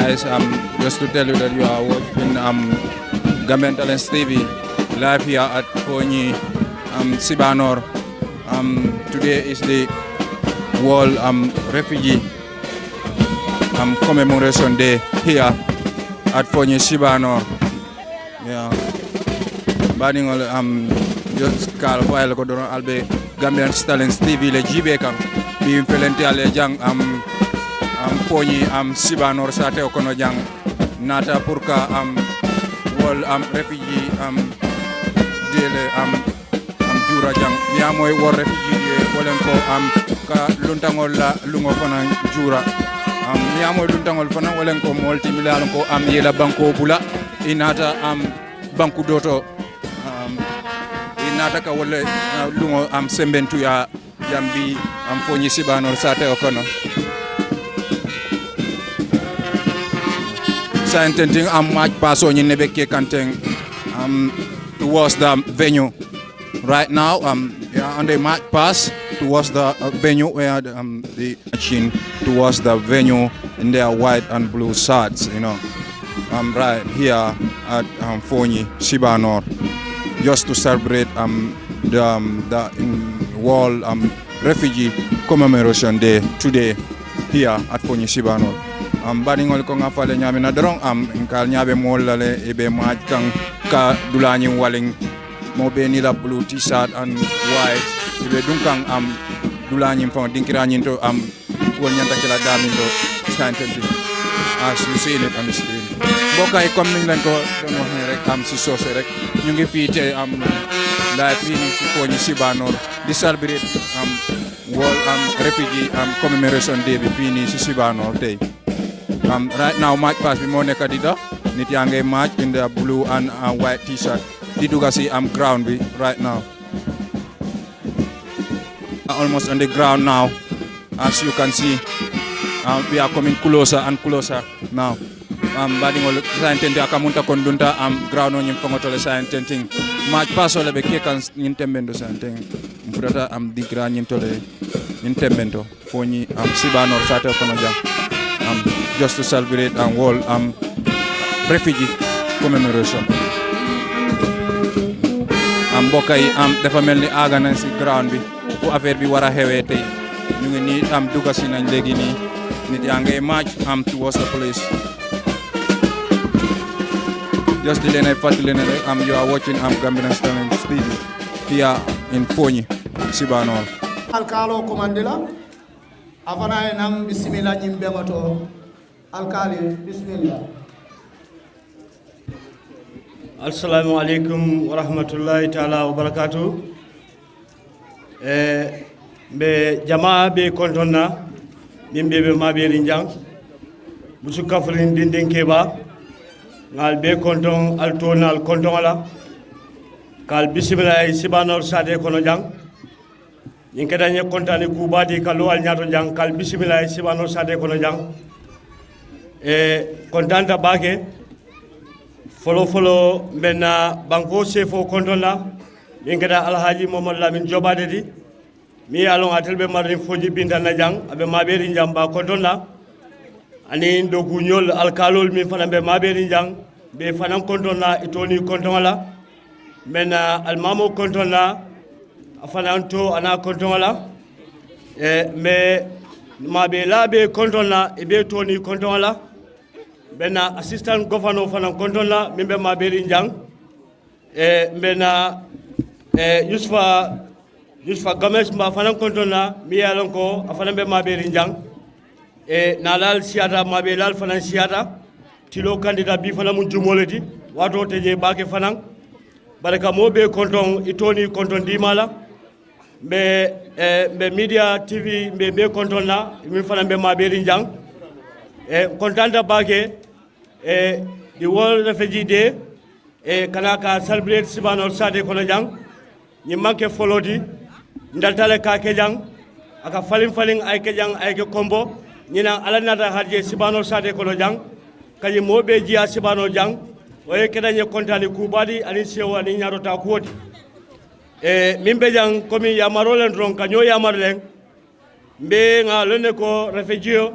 guys. Just to tell you that you are watching Gambian Talents TV live here at Foni Sibanor. Today is the World Refugee Commemoration Day here at Foni Sibanor. Yeah. Baningol just call while ko don albe Gambian Talents TV le jibe kam bi felente ale jang Foni Sibanor sate okono jang nata pour ka World Refugee dele jura jang ya moy World Refugee de wolen ko ka luntangol la lungo fana jura ya moy luntangol fana wolen ko molti milal ko yela banko bula inata banku doto inata ka wole lungo sembentu ya jambi Foni Sibanor sate okono sa intending match paso ni nebeke kanteng towards the venue right now. We are on the match pass towards the venue where the machine towards the venue in their white and blue shirts, you know. Right here at Foni Sibanor, just to celebrate the World Refugee Commemoration Day today here at Foni Sibanor. Baningol ko nga fale nyami na dorong kal nyabe molale ebe match kang ka dulani waling mo be ni la blue t-shirt and white ibe dunkang dulani fon dinkirani to wol nyanta kila damindo stantenti as you see it on the screen bokay comme niñ len ko don wax ni rek si sosé rek ñu ngi fi té live ni ci Foni Sibanor di celebrate World Refugee Commemoration Day bi fini ci Sibanor tay. Right now match pass bi mo nekk di dox nit yaa ngay match in the blue and white t-shirt di dugg si ground bi right now. Almost on the ground now, as you can see. We are coming closer and closer now. Badingol saintenti akamunta kondunta ground on nyimfongotole saintenti match pass ole be kekan nyintembendo sainteng mfurata digra nyintole nyintembendo Foni Sibanor sate kono jam just to celebrate World Refugee Commemoration. Mbokay dafa melni aga nañ ci ground bi bu affaire bi wara xewé tay ñu ngi ni dugga ci nañ légui ni nit ya ngay match towards the place. Just the lene fatile rek you are watching Gambian Talents TV here in Foni Sibanor. Alkalo komandela afana enam bismillah nyimbe ngoto alkali bismillah. Assalamu alaikum wa rahmatullahi ta'ala wa barakatuh. Be jamaa be kontonna nimbe be mabe rinjang musu kafrin dindin keba ngal be konton altonal kontonala kal bismillah Sibanor sade kono jang ñinke dañe kontani kubati kalo al ñato jang kal bismillah Sibanor sade kono jang kontanta bake folo menna banko sefo kontona ñinke da alhaji Mohammed Lamin Jobade di mi alon atelbe marin foji binta na jang abe maberi jamba kontona ani ndogu ñol alkalol mi fana be maberi jang be fana kontona itoni kontona menna almamo kontona afana to ana kontona me mabe labe kontona ibe toni kontona bena assistant governor fana kontona mimbe maberi jang bena Yusfa Games mba fana kontona mi yalon ko afana be maberi jang nalal siata mabe lal fana siata tilo candidat bi fana mun jumoleti wato teje bake fana baraka mobe konton itoni konton dimala be media TV be konton na mi fana be maberi jang kontanta bake the World Refugee Day kanaka celebrate Sibanor sade kono jang ni manke folodi ndaltale ka ke jang aka falin ay ke jang ay ke kombo ñina ala nata hadje Sibanor sade kono jang kaji mobe jiya Sibanor jang oye kedanye kontali kubadi ani sewa ni nyarota kuoti mimbe jang komi yamarolen ron kanyo yamarlen mbe nga lone ko refugee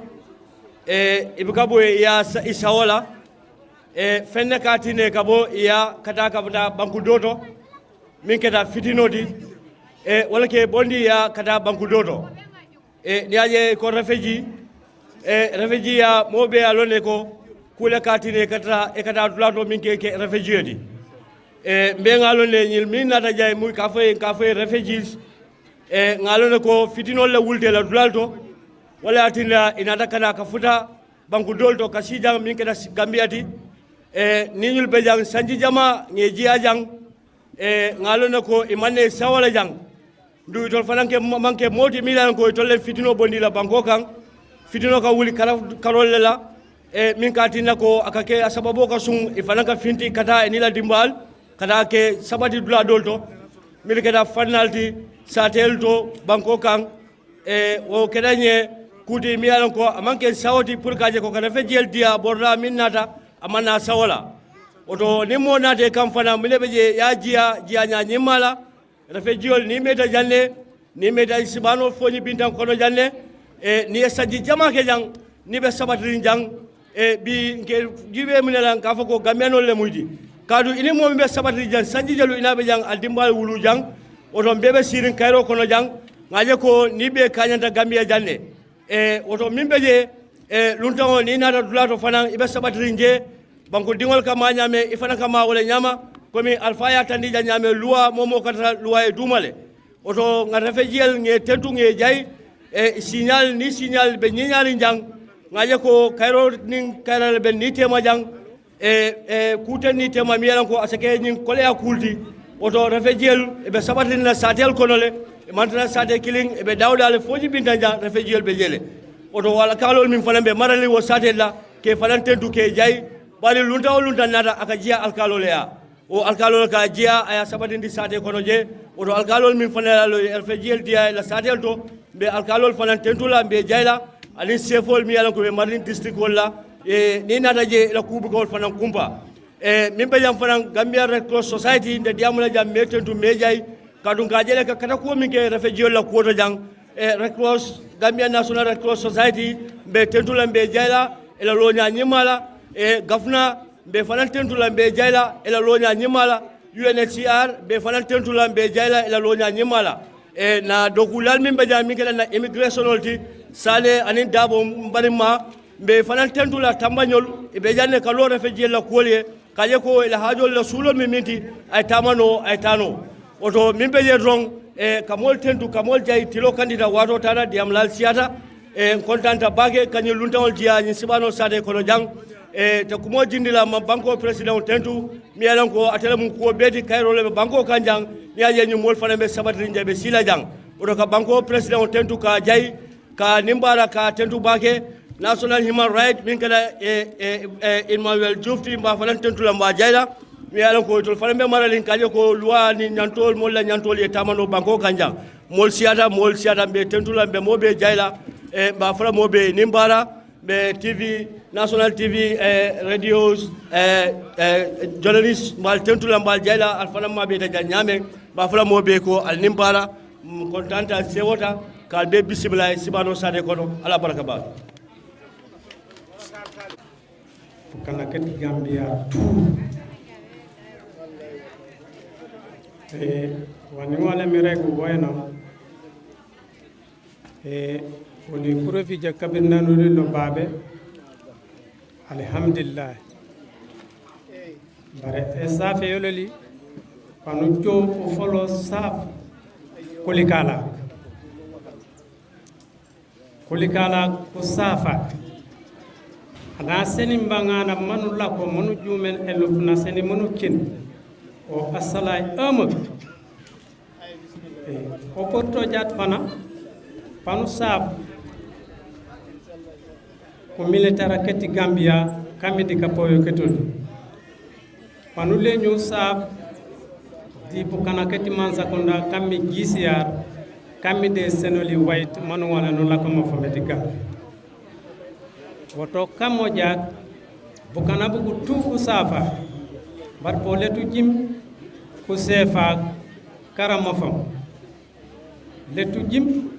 ibikabo ya isawola fenne katine kabo ya kata kabata banku doto min keta fitinoti wala ke bondi ya kata banku doto niaje ko refugee refugee ya mobe alone ko kula katine kata dulato min ke refugee di mbe ngalone nyil min nata jay muy kafe refugees ngalone ko fitinol la wulte la dulalto wala atinda inata kana kafuta banku dolto kasijang min keta gambiati ni ñul be jang sanji jama nge jiya jang ngalona ko imane sawala jang ndu tol fananke manke moti milan ko tolle fitino bondi la banko kan fitino ka wuli karol la min ka tinna ko akake asababo ka sun ifananka finti kata ni la dimbal kata ke sabati dula dolto mil keda fanalti satel to banko kan o kedanye kuti milan ko amanke sawati pour kaje ko kana fe jel dia borda minnata amana sawala oto ni mo nate kam fana milebe je ya jiya nya nyimala refejiol ni meta janne ni meta sibano foni bintan kono janne ni saji jama ke jang ni be sabatri jang bi nke jibe minela ka fako gameno le muydi kadu ini mo be sabatri jang sanji jalu ina be jang aldimbal wulu jang oto bebe sirin kayro kono jang ngaje ko ni be kanyanta gambia janne oto mimbe je luntaŋo ni naata dulato fanaŋ i be sabatiri je banko diŋol kama ñaame i fanaŋ kama wole ñaama komi alfa ye tandija ñaame luwa momo kata luwa ye duuma le woto ŋa refejiyel ŋe tentu ŋe jayi signal ni signal be ñiñaari jaŋ ŋa je ko kayro niŋ kayrale be ni tema jaŋ kuten ni tema mi yelan ko asake ñiŋ koleya kulti woto refejiyel e be sabatirin na satel kono le e mantana sate kiliŋ e be dawda le foji bintan jaŋ refejiyel be jele oto wala kalol min falambe marali wo satella ke falante du ke jay bari lunta nata aka jiya alkalol ya o alkalol ka jiya aya sabatindi sate kono je oto alkalol min fanala lo elfejel dia la satel to be alkalol falante tula be jayla ani sefol mi yalan ko be marin district wala ni nata je la kubu ko fanan kumpa min be jam fanan Gambia Red Cross Society de diamula jam metentu me jay kadun ka jele ka kata ko min ke refejel la ko to jang Red Cross Gambia National Red Cross Society be tentula be jayla ela lonya nyimala gafna be fanan tentula be jayla ela lonya nyimala UNHCR be fanan tentula be jayla ela lonya nyimala na dokulal min be jam min kala na immigration olti sale anin dabo mbarima be fanan tentula tambanyol be janne kalo refugee la kolye kaje ko ela hajol la sulo min minti ay tamano ay tano oto min be je rong kamol tentu kamol jay tilo kandida wato tara diam lal siata kontanta bage kanyi luntawol dia ni sibano sade kono jang te kumo jindila ma banko president tentu mi yalan ko atela mun ko beti kayro le banko kanjang mi yaje ni mol fana be sabatri njabe sila jang odo ka banko president tentu ka jay ka nimbara ka tentu bage national human right min kala Emmanuel Jufti mba fana tentu la mba jayla mi yalan ko tol fana be maralin kaje ko loi ni nyantol mol la nyantol e tamano banko kanja mol siata be tentula be mobe jayla ba fara mobe nimbara be TV national TV radios journalist mal tentula mal jayla al fana mabe ta nyame ba fara mobe ko al nimbara kontanta sewota kal be bismillah sibano sade kono ala baraka ba kana ket Gambia wani wala mirego bueno woni kurofi je kabir nanuri no babe alhamdulillah bare safe yololi panu jo o folo saf kulikala ko safa ana seni mbangana manula ko monu jumen elufna seni monu kin o asalay amak o porto jat fana panu sab ko militaire kati Gambia kamidi kapoyo ketul panu le ñu sab di bu kana kati mansa konda kammi gisiar kammi de senoli white manu wala no lakoma fametiga woto kamo jat bu kana bu tuku safa bar poletu jim ko sefa karama fam letu jim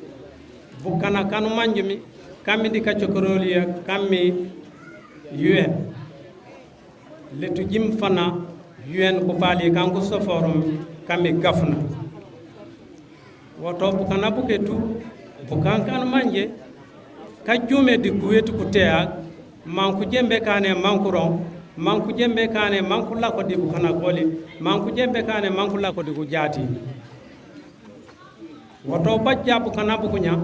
bu kana kanu manjumi kammi di kaccokoroliya kammi UN letu jim fana UN ko paali kanko soforum kammi gafna woto bukana buketu bukankan manje kajjume di kuwetu kutea manku jembe kane mankuron manku jembe kane manku lako di bukana goli manku jembe kane manku lako di kujati woto bajja bukana bukunya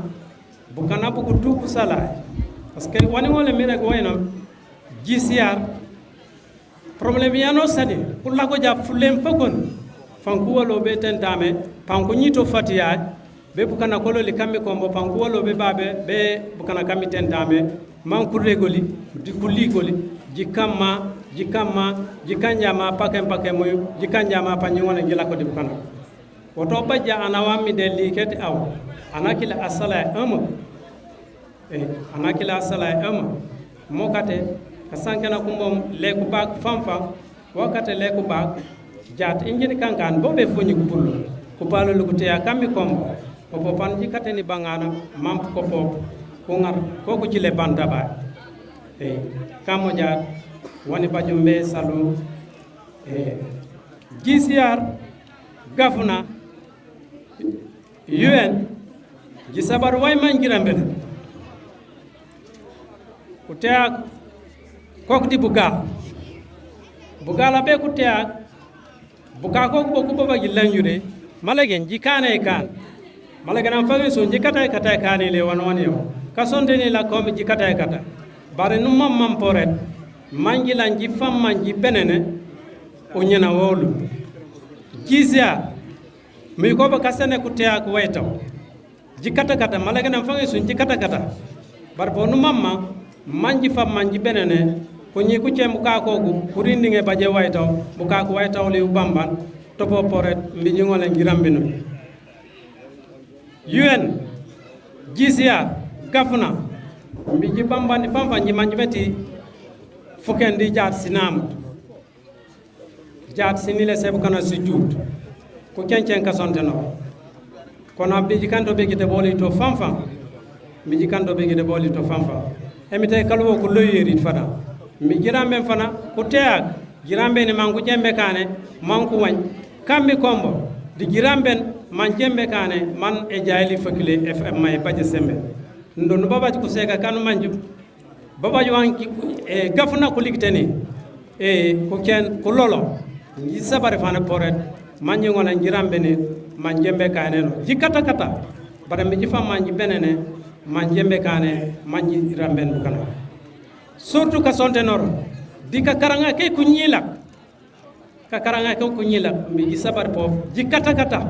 bukana buku tuku sala parce que wani wala mire ko wayno GCR problème yano sadi kula ko ja fulem fakon fanku walo be tentame panku nyito fatiya be bukana kololi kammi kombo panku walo be babe be bukana kammi tentame manku regoli di kuligoli jikamma jikanjama pakem moy jikanjama panyi wona gila ko di bukana woto bajja ana wammi de liketi aw anakila asala anakila asala mokate kasankana kumbom leku bak famfa wakate leku bak jat injini kankan bobe foni kupullo kupalo lukutea kammi kombo popo panji kateni bangana mamp kopo kungar koku jile bandaba kamo jat woni bajumbe salum GCR gafuna UN jisabar way manjirambel kutea kokti buga la be kutea buga ko ko baba yilanjure malagen jikane kan malagen am fami so jikata kata kane le won yo kasonde ni la ko mi jikata kata bare num mam poret manjilan ji fam manji benene o nyana wolu jizya mi ko ba kasane kutea ko waytaw jikata kata malagen am fami so jikata kata bar bo num mamma manji fam manji benene ko ñi ku cem ka ko gu kurindi nge baje waytaw bu ka ko waytaw li bamban topo poret mbi ñi ngole ngirambino UN GCR gafna mbi ji bambani famfa ñi manji meti fukendi jaar sinam jaar sinile sebu kana sujud ko kencen ka sonteno kono abdi ji kanto be gite boli to famfa mbi ji kanto be gite boli to famfa emite kalwo ko loyeri fada mi jirambe fana ko teak jirambe ni mangu jembe kane manku wañ kammi kombo di jirambe man jembe kane man e jayli fakile FM may baje sembe ndo no babaji ko sega kanu manju babaji wanki e gafna ko ligteni ko ken ko lolo ni sabare fana poret manji ngona jirambe ni man jembe kane no jikata kata bare mi jifa manji benene man jembe kane manji jirambe bu kana surtout ka sonte noro dika karanga ke kunyila ka karanga ko kunyila mi gi sabar pop jikata kata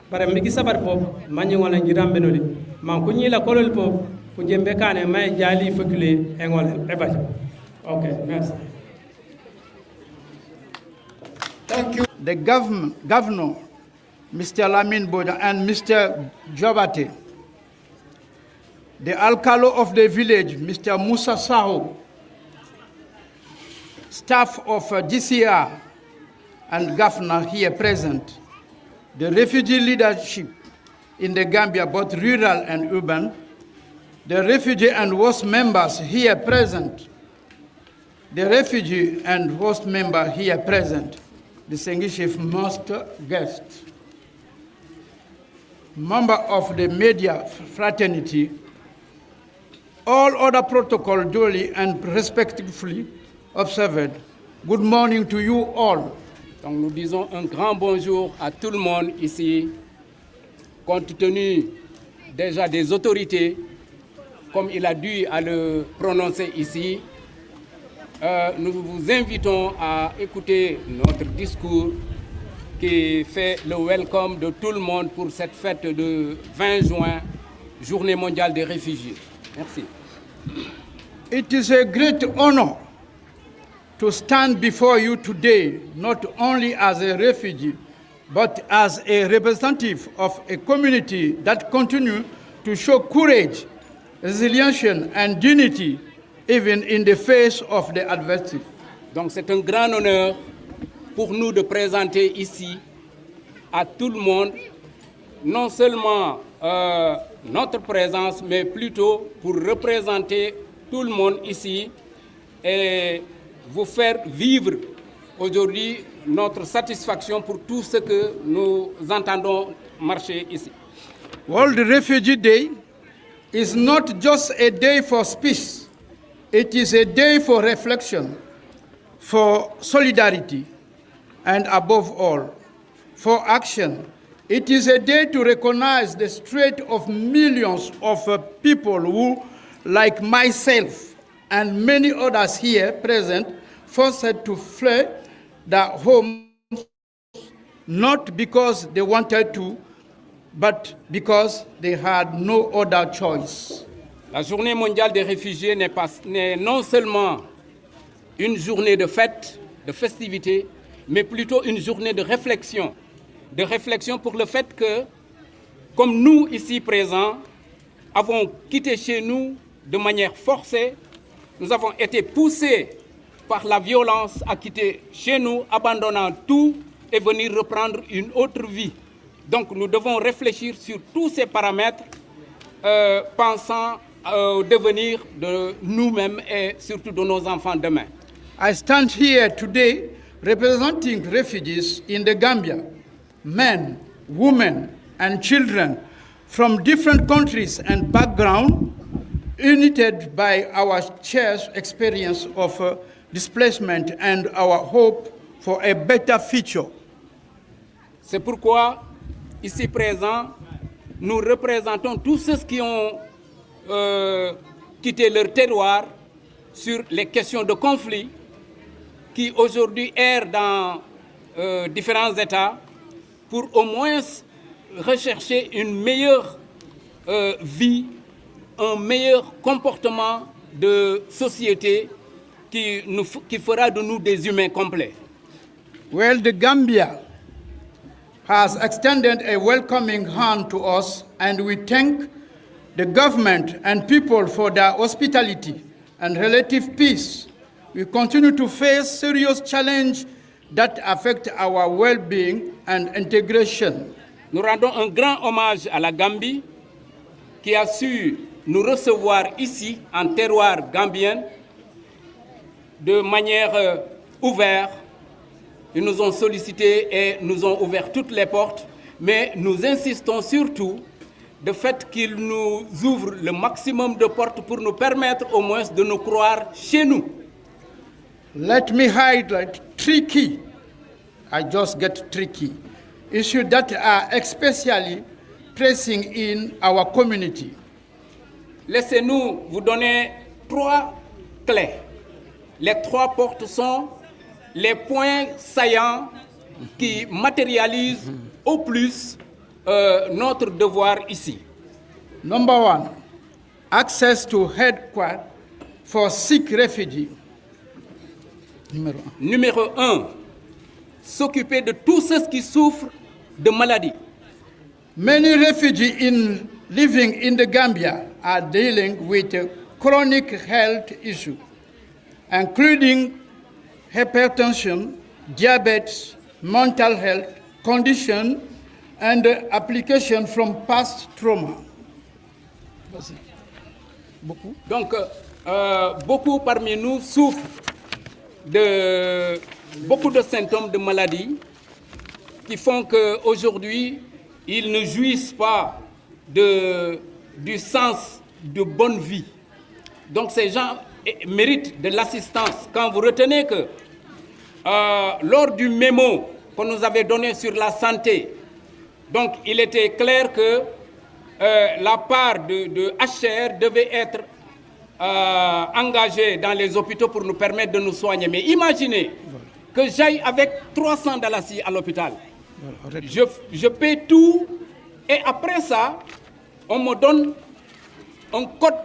bare mi gi sabar pop manyi wala ngirambe noli man kunyila kolol pop ku jembe kane may jali fakule e ngol e baji okay merci. Thank you. The governor Mr. Lamin Boda and Mr. Jobate, the alcalo of the village, Mr. Musa Saho, staff of GCR and governor here present, the refugee leadership in the Gambia, both rural and urban, the refugee and host members here present, the refugee and host member here present, distinguished most guests, member of the media fraternity, all other protocol duly and respectively observed. Good morning to you all. Donc nous disons un grand bonjour à tout le monde ici, compte tenu déjà des autorités, comme il a dû à le prononcer ici. Nous vous invitons à écouter notre discours qui fait le welcome de tout le monde pour cette fête de 20 juin, Journée mondiale des réfugiés. Merci. It is a great honor to stand before you today, not only as a refugee, but as a representative of a community that continue to show courage, resilience, and dignity, even in the face of the adversity. Donc c'est un grand honneur pour nous de présenter ici à tout le monde, non seulement notre présence, mais plutôt pour représenter tout le monde ici et vous faire vivre aujourd'hui notre satisfaction pour tout ce que nous entendons marcher ici. World Refugee Day is not just a day for speech, it is a day for reflection, for solidarity, and above all, for action. It is a day to recognize the strait of millions of people who, like myself and many others here present, forced to flee their homes, not because they wanted to, but because they had no other choice. La journée mondiale des réfugiés n'est non seulement une journée de fête, de festivité, mais plutôt une journée de réflexion pour le fait que, comme nous ici présents, avons quitté chez nous de manière forcée, nous avons été poussés par la violence à quitter chez nous, abandonnant tout et venir reprendre une autre vie. Donc nous devons réfléchir sur tous ces paramètres, pensant au devenir de nous-mêmes et surtout de nos enfants demain. I stand here today representing refugees in the Gambia, men, women, and children from different countries and backgrounds, united by our shared experience of displacement and our hope for a better future. C'est pourquoi, ici présents, nous représentons tous ceux qui ont quitté leur terroir sur les questions de conflit qui aujourd'hui errent dans différents États pour au moins rechercher une meilleure vie, un meilleur comportement de société qui fera de nous des humains complets. Well, the Gambia has extended a welcoming hand to us, and we thank the government and people for their hospitality and relative peace. We continue to face serious challenges that affect our well-being and integration. Nous rendons un grand hommage à la Gambie qui a su nous recevoir ici en terroir gambien de manière ouverte. Ils nous ont sollicités et nous ont ouvert toutes les portes, mais nous insistons surtout du fait qu'ils nous ouvrent le maximum de portes pour nous permettre au moins de nous croire chez nous. Let me highlight three key, I just get tricky, issues that are especially pressing in our community. Laissez-nous vous donner 3 clés. Les 3 portes sont les points saillants qui matérialisent au plus notre devoir ici. Number 1, access to headquarters for sick refugees. Numéro 1, s'occuper de tous ceux qui souffrent de maladies. Many refugees living in the Gambia are dealing with chronic health issues, including hypertension, diabetes, mental health conditions, and application from past trauma. Donc, beaucoup parmi nous souffrent de beaucoup de symptômes de maladie qui font qu'aujourd'hui, ils ne jouissent pas du sens de bonne vie. Donc, ces gens méritent de l'assistance. Quand vous retenez que lors du mémo qu'on nous avait donné sur la santé, donc il était clair que la part de Unhcr devait être engagée dans les hôpitaux pour nous permettre de nous soigner. Mais imaginez que j'aille avec 300 dalasi à l'hôpital. Je paie tout et après ça, on me donne un code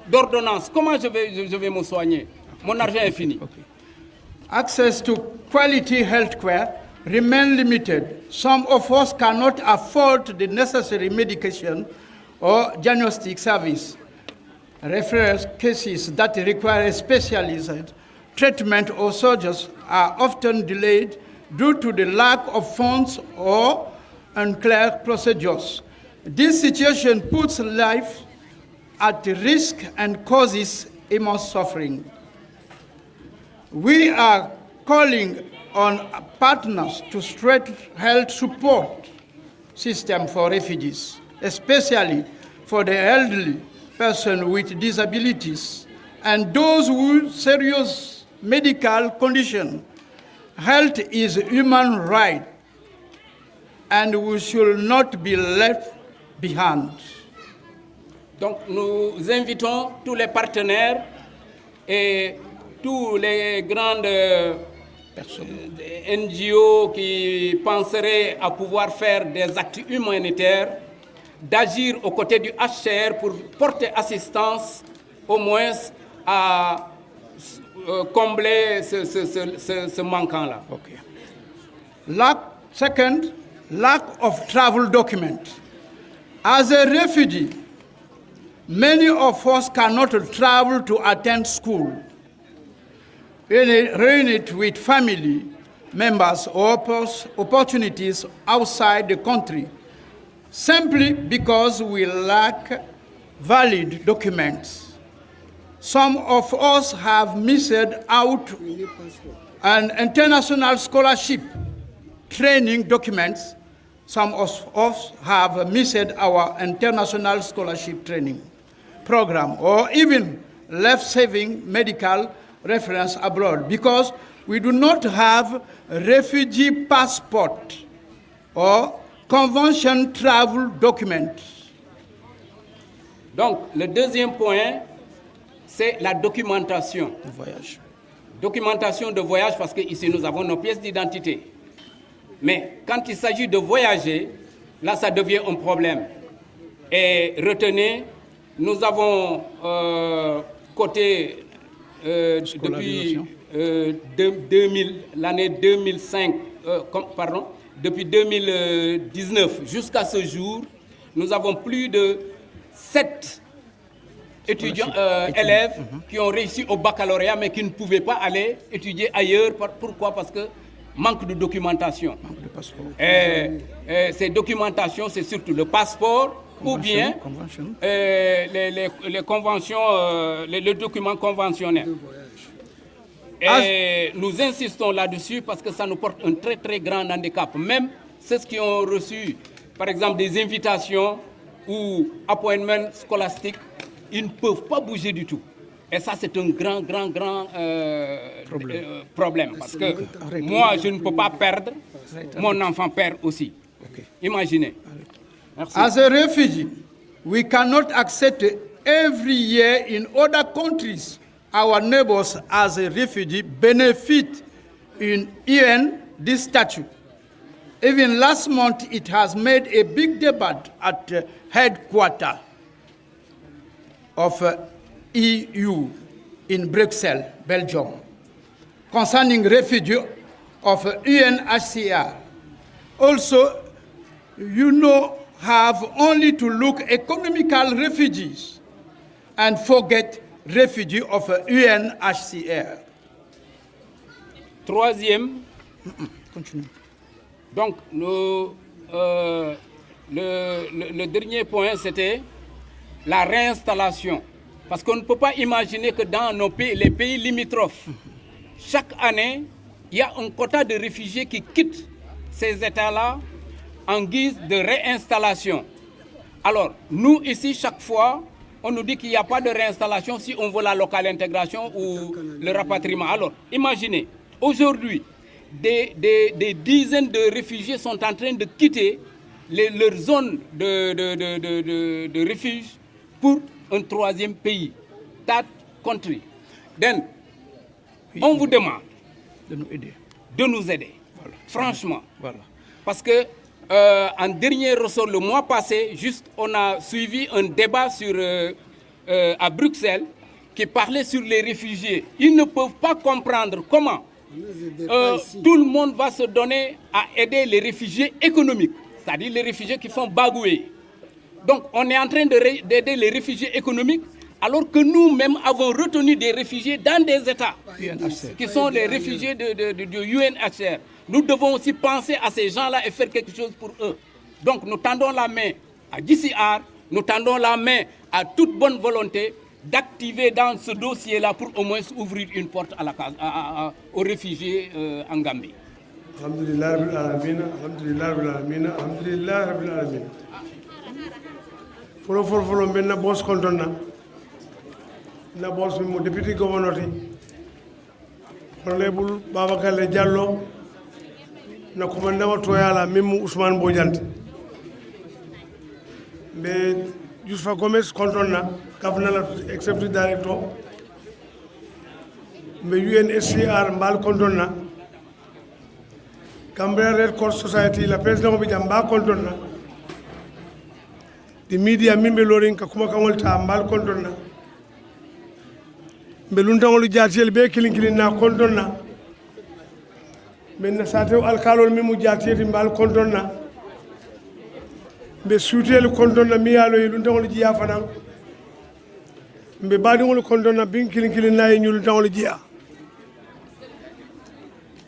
d'ordonnance. Comment je vais me soigner? Mon argent est fini. Okay. Access to quality health care remain limited. Some of us cannot afford the necessary medication or diagnostic service. Referral cases that require specialized treatment or surgeries are often delayed due to the lack of funds or unclear procedures. This situation puts life at risk and causes immense suffering. We are calling on partners to strengthen health support system for refugees, especially for the elderly, person with disabilities, and those with serious medical condition. Health is a human right, and we should not be left behind. Donc nous invitons tous les partenaires et tous les grandes NGO qui penseraient à pouvoir faire des actes humanitaires d'agir aux côtés du Unhcr pour porter assistance au moins à combler ce manquant-là. Okay. Second, lack of travel document. As a refugee, many of us cannot travel to attend school, reunite with family members or opportunities outside the country, simply because we lack valid documents. Some of us have missed out on international scholarship training documents. Some of us have missed our international scholarship training program, or even left saving medical reference abroad because we do not have refugee passport or convention travel documents. Donc, le deuxième point, c'est la documentation. De voyage. Documentation de voyage, parce qu'ici nous avons nos pièces d'identité. Mais quand il s'agit de voyager, là ça devient un problème. Et retenez, nous avons coté depuis l'année 2005, depuis 2019 jusqu'à ce jour, nous avons plus de 7 étudiants, élèves qui ont réussi au baccalauréat mais qui ne pouvaient pas aller étudier ailleurs. Pourquoi? Parce que manque de documentation. Manque de passeport. Ces documentations, c'est surtout le passeport ou bien les conventions, les documents conventionnels. Et nous insistons là-dessus parce que ça nous porte un très très grand handicap. Même ceux qui ont reçu, par exemple, des invitations ou appointments scolastiques, ils ne peuvent pas bouger du tout. Et ça, c'est un grand problème. Parce que moi, je ne peux pas perdre, mon enfant perd aussi. Okay. Imaginez. Merci. As a refugee, we cannot accept every year in other countries our neighbors as a refugee benefit in UN this statute. Even last month, it has made a big debate at the headquarters of EU in Brussels, Belgium, concerning refugees of UNHCR. Also, have only to look economical refugees and forget refugees of UNHCR. Troisième, continue. Donc, le dernier point, c'était la réinstallation. Parce qu'on ne peut pas imaginer que dans nos pays, les pays limitrophes, chaque année, il y a un quota de réfugiés qui quittent ces États-là en guise de réinstallation. Alors, nous, ici, chaque fois, on nous dit qu'il n'y a pas de réinstallation si on veut la locale intégration ou le rapatriement. Alors, imaginez, aujourd'hui, des dizaines de réfugiés sont en train de quitter leur zone de refuge pour un troisième pays, that country. Then, on vous demande de nous aider. Voilà. Franchement. Voilà. Parce que en dernier ressort, le mois passé, juste on a suivi un débat à Bruxelles qui parlait sur les réfugiés. Ils ne peuvent pas comprendre comment tout le monde va se donner à aider les réfugiés économiques, c'est-à-dire les réfugiés qui font bagouer. Donc on est en train d'aider les réfugiés économiques alors que nous-mêmes avons retenu des réfugiés dans des États qui sont les réfugiés de UNHCR. Nous devons aussi penser à ces gens-là et faire quelque chose pour eux. Donc nous tendons la main à GCR, nous tendons la main à toute bonne volonté d'activer dans ce dossier-là pour au moins ouvrir une porte aux réfugiés en Gambie. Alhamdulillah rabbil alamin, alhamdulillah rabbil alamin, alhamdulillah rabbil alamin. Folo benna boss kontonna. Na boss mi mo deputy governor ti. Honorable Babakar Diallo na commandant toyala même Ousmane Bodiante. Mais Youssoufa Gomez kontonna governor executive director. Mais UNHCR mbal kontonna. Gambia Red Cross Society la président bi jamba kontonna. The media mimbe lorin ka kuma kangol ta mbal kontonna. Mbe luntangolu jatiel be kilin na kontonna. Men na satew alkalol mimu jatieti mbal kontonna. Mbe sutel kontonna miyalo yi luntangolu jiya fanan. Mbe badingolu kontonna bin kilin na yi luntangolu jiya.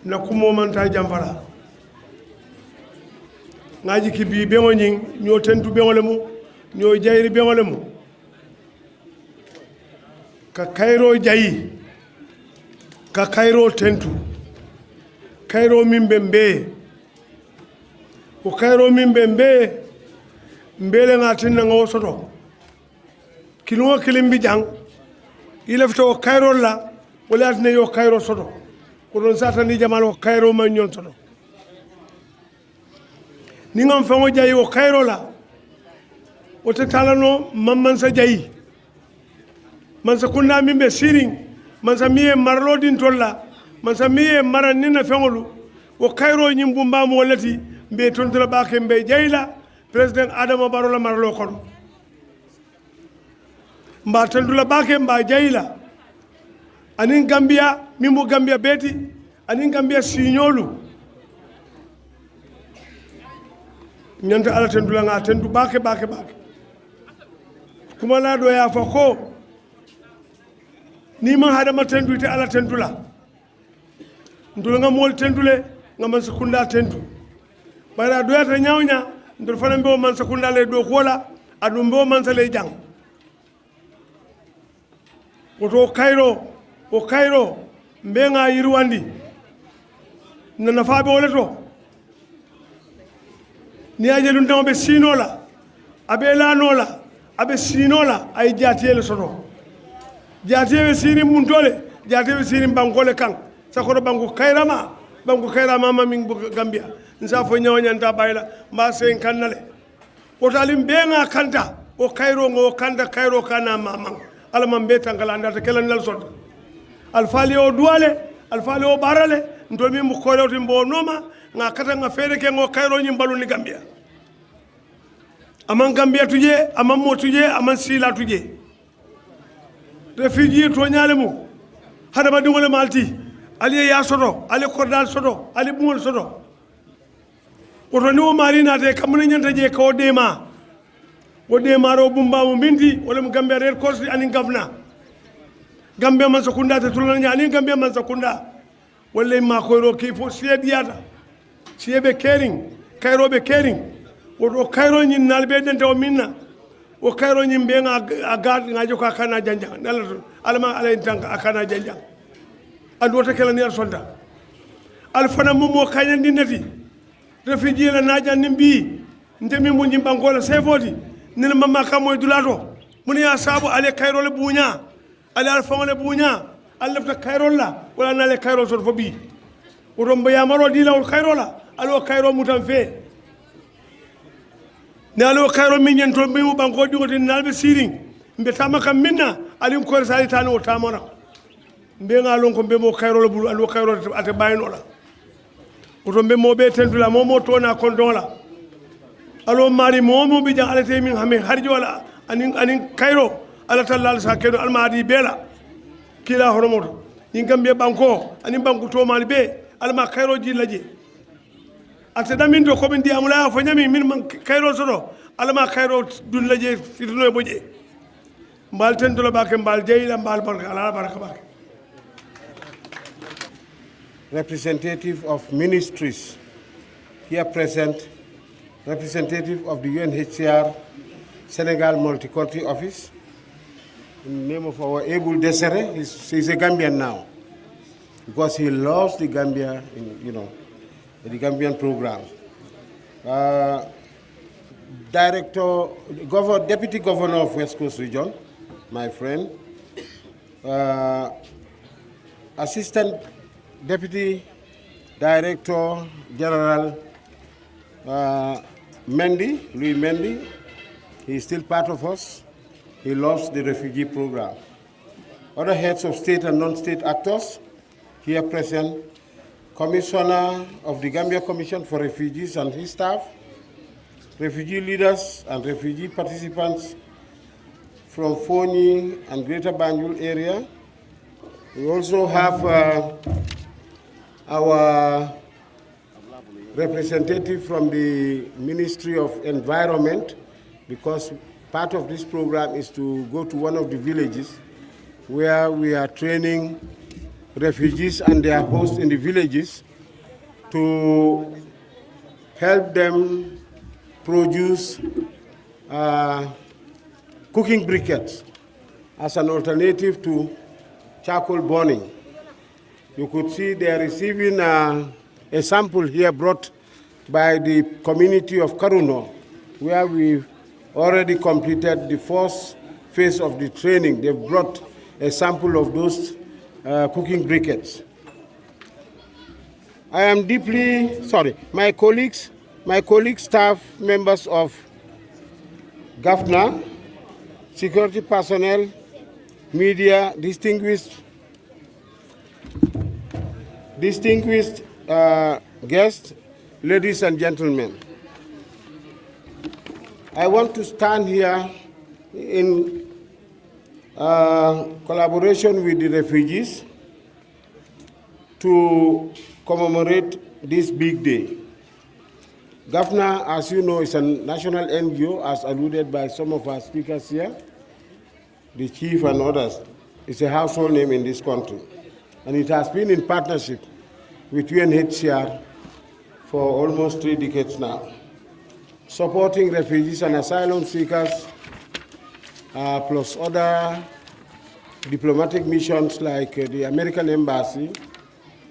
Na kumo manta jamfara. Ngaji ki bi be woni ñoo tentu be wala mu ñoo jayri be wala mu ka kayro jayi ka kayro tentu kayro mimbe mbe o kayro mimbe mbe mbele ngati na ngo soto kilo kilimbi jang ilefto kayro la wala atne yo kayro soto ko don sata ni jamalo kayro man nyon soto ni ngam fango jayi o kayro la o te talano mamman sa jayi man sa kunda mimbe siring man sa miye marlo din tolla man sa miye maran nina fengolu o kayro nyimbu mbamu walati mbe tontula bake mbe jayla president Adama Barrow la marlo kono mba tontula bake mba jayla anin Gambia mimbo Gambia beti anin Gambia signolu ñanta ala tendula nga tendu bake kuma la do ya fa ko ni man hada ma tendu te ala tendula ndul nga mol tendule nga man sekunda tendu bara do ya ta nyawnya ndul fana mbo man sekunda le do kola adu mbo man sa le jang oto Cairo mbe nga yirwandi nana faabe wala to ni ajelu ndaw be sinola abe lanola abe sinola ay jatiyele soto jatiyewe siri muntole jatiyewe siri bankole kan sakoro banku kayrama ma min Gambia nsa fo nyawnyanta bayla ma sen kannale o talim be nga kanta o Cairo ngo kanta Cairo kana mamang alama be tangala ndata kelan nal soto alfali o duale alfali o barale ndomi mu kolewti mbo noma nga kata nga fere ke ngo Cairo nyi mbalu ni Gambia aman Gambia tuje aman mo tuje aman sila tuje refugee to nyale mu hada ba dingole malti ali ya soto ali kordal soto ali bungol soto oto ni o marina te kamune nyanta je ko dema o dema ro bumba mo bindi wala mu Gambia Red Cross ani gavna Gambia man sakunda te tulana nyani Gambia man sakunda wala ma ko ro ki fo siediata siebe caring Cairo be caring o Cairo nyin nalbe den taw minna o Cairo nyin be nga agad nga joko kana janjang dal alma alay tank akana janjang ando to kala ni solda alfana mo kanyandi nati refugee la najan nimbi ndemi mo nyimba ngola sefoti nina mama kamoy dulato mun ya sabu ale Cairo le bunya ale alfa le bunya alafta Cairo la wala na le Cairo so fobi o rombo ya maro dila o Cairo la alo Cairo mutam fe ne alo Cairo min yen to mi banko dingoti nalbe siring mbe tamaka minna alim ko sali tani o tamona mbe ngalon ko mbe mo Cairo le bulu alo Cairo ate bayno la oto mbe mo be tentula mo to na kondon la alo mari mo bi jang alate min hame harjo wala anin Cairo ala tallal sa kedo almadi bela kila horomoto yin gambe banko anin banku to mali be alma Cairo ji laje ate damin do ko bindi amula fo nyami min man Cairo soto alma Cairo dun laje fitno boje mbal tentula bake mbal jeyla mbal barka ala barka bake. Representative of ministries here present, representative of the UNHCR Senegal Multi-Country Office. In the name of our able Desere, he's a Gambian now, because he loves the Gambia, the Gambian program. Deputy Governor of West Coast Region, my friend. Assistant Deputy Director General Louis Mendy, he is still part of us. He loves the refugee program. Other heads of state and non-state actors here present, Commissioner of the Gambia Commission for Refugees and his staff, refugee leaders and refugee participants from Foni and Greater Banjul area. We also have our representative from the Ministry of Environment, because part of this program is to go to one of the villages where we are training refugees and their hosts in the villages to help them produce cooking briquettes as an alternative to charcoal burning. You could see they are receiving a sample here brought by the community of Karuno, where we've already completed the first phase of the training. They've brought a sample of those cooking briquettes. I am deeply sorry. My colleagues, staff members of GAFNA, security personnel, media, distinguished guests, ladies and gentlemen. I want to stand here in collaboration with the refugees to commemorate this big day. GAFNA, as you know, is a national NGO, as alluded by some of our speakers here, the chief and others. It's a household name in this country. And it has been in partnership with UNHCR for almost 3 decades now, supporting refugees and asylum seekers, plus other diplomatic missions like the American Embassy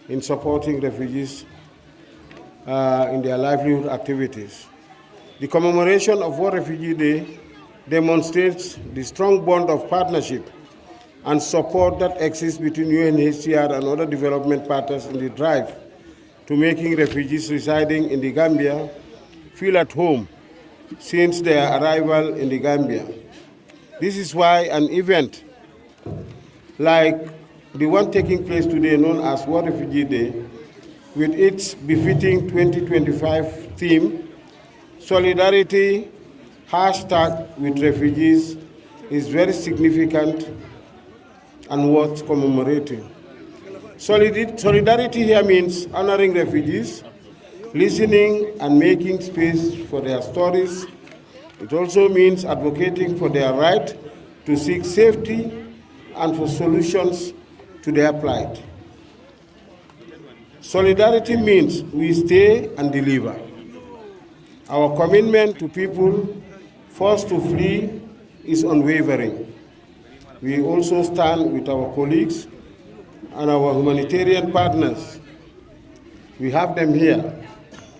in supporting refugees in their livelihood activities. The commemoration of World Refugee Day demonstrates the strong bond of partnership and support that exists between UNHCR and other development partners in the drive to making refugees residing in the Gambia feel at home since their arrival in the Gambia. This is why an event like the one taking place today, known as World Refugee Day, with its befitting 2025 theme, Solidarity #with refugees, is very significant and worth commemorating. Solidarity here means honoring refugees, listening and making space for their stories. It also means advocating for their right to seek safety and for solutions to their plight. Solidarity means we stay and deliver. Our commitment to people forced to flee is unwavering. We also stand with our colleagues and our humanitarian partners. We have them here,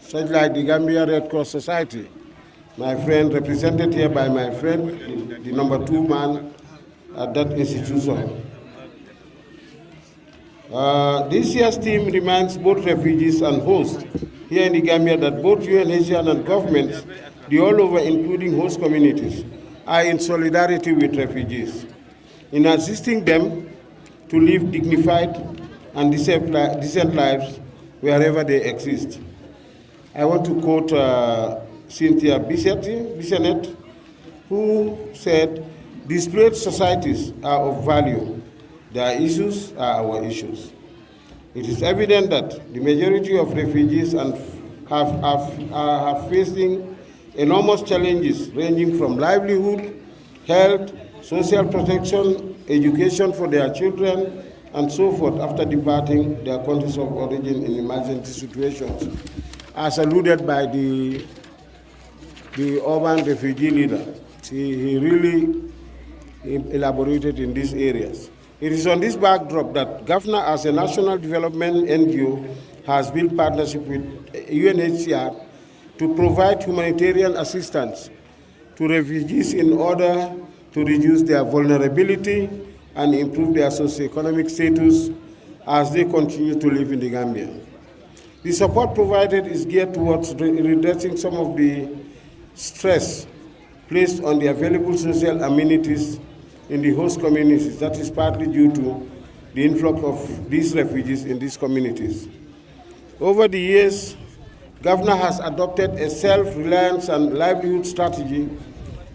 such like the Gambia Red Cross Society, my friend, represented here by my friend, the number 2 man at that institution. This year's theme reminds both refugees and hosts here in the Gambia that both UNHCR and governments, the all over including host communities, are in solidarity with refugees, in assisting them to live dignified and decent lives wherever they exist. I want to quote Cynthia Bissonnette, who said, "Displaced societies are of value. Their issues are our issues." It is evident that the majority of refugees are facing enormous challenges ranging from livelihood, health, social protection, education for their children, and so forth after departing their countries of origin in emergency situations. As alluded by the the urban refugee leader. He really elaborated in these areas. It is on this backdrop that Governor, as a national development NGO, has built partnership with UNHCR to provide humanitarian assistance to refugees in order to reduce their vulnerability and improve their socioeconomic status as they continue to live in the Gambia. The support provided is geared towards reducing some of the stress placed on the available social amenities in the host communities. That is partly due to the influx of these refugees in these communities. Over the years, Governor has adopted a self-reliance and livelihood strategy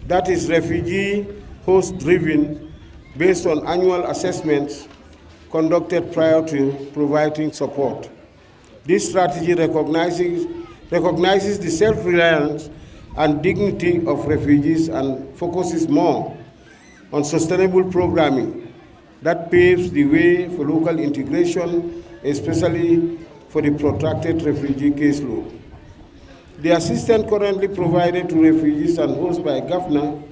that is refugee host-driven based on annual assessments conducted prior to providing support. This strategy recognizes the self-reliance and dignity of refugees and focuses more on sustainable programming that paves the way for local integration, especially for the protracted refugee caseload. The assistance currently provided to refugees and hosts by Governor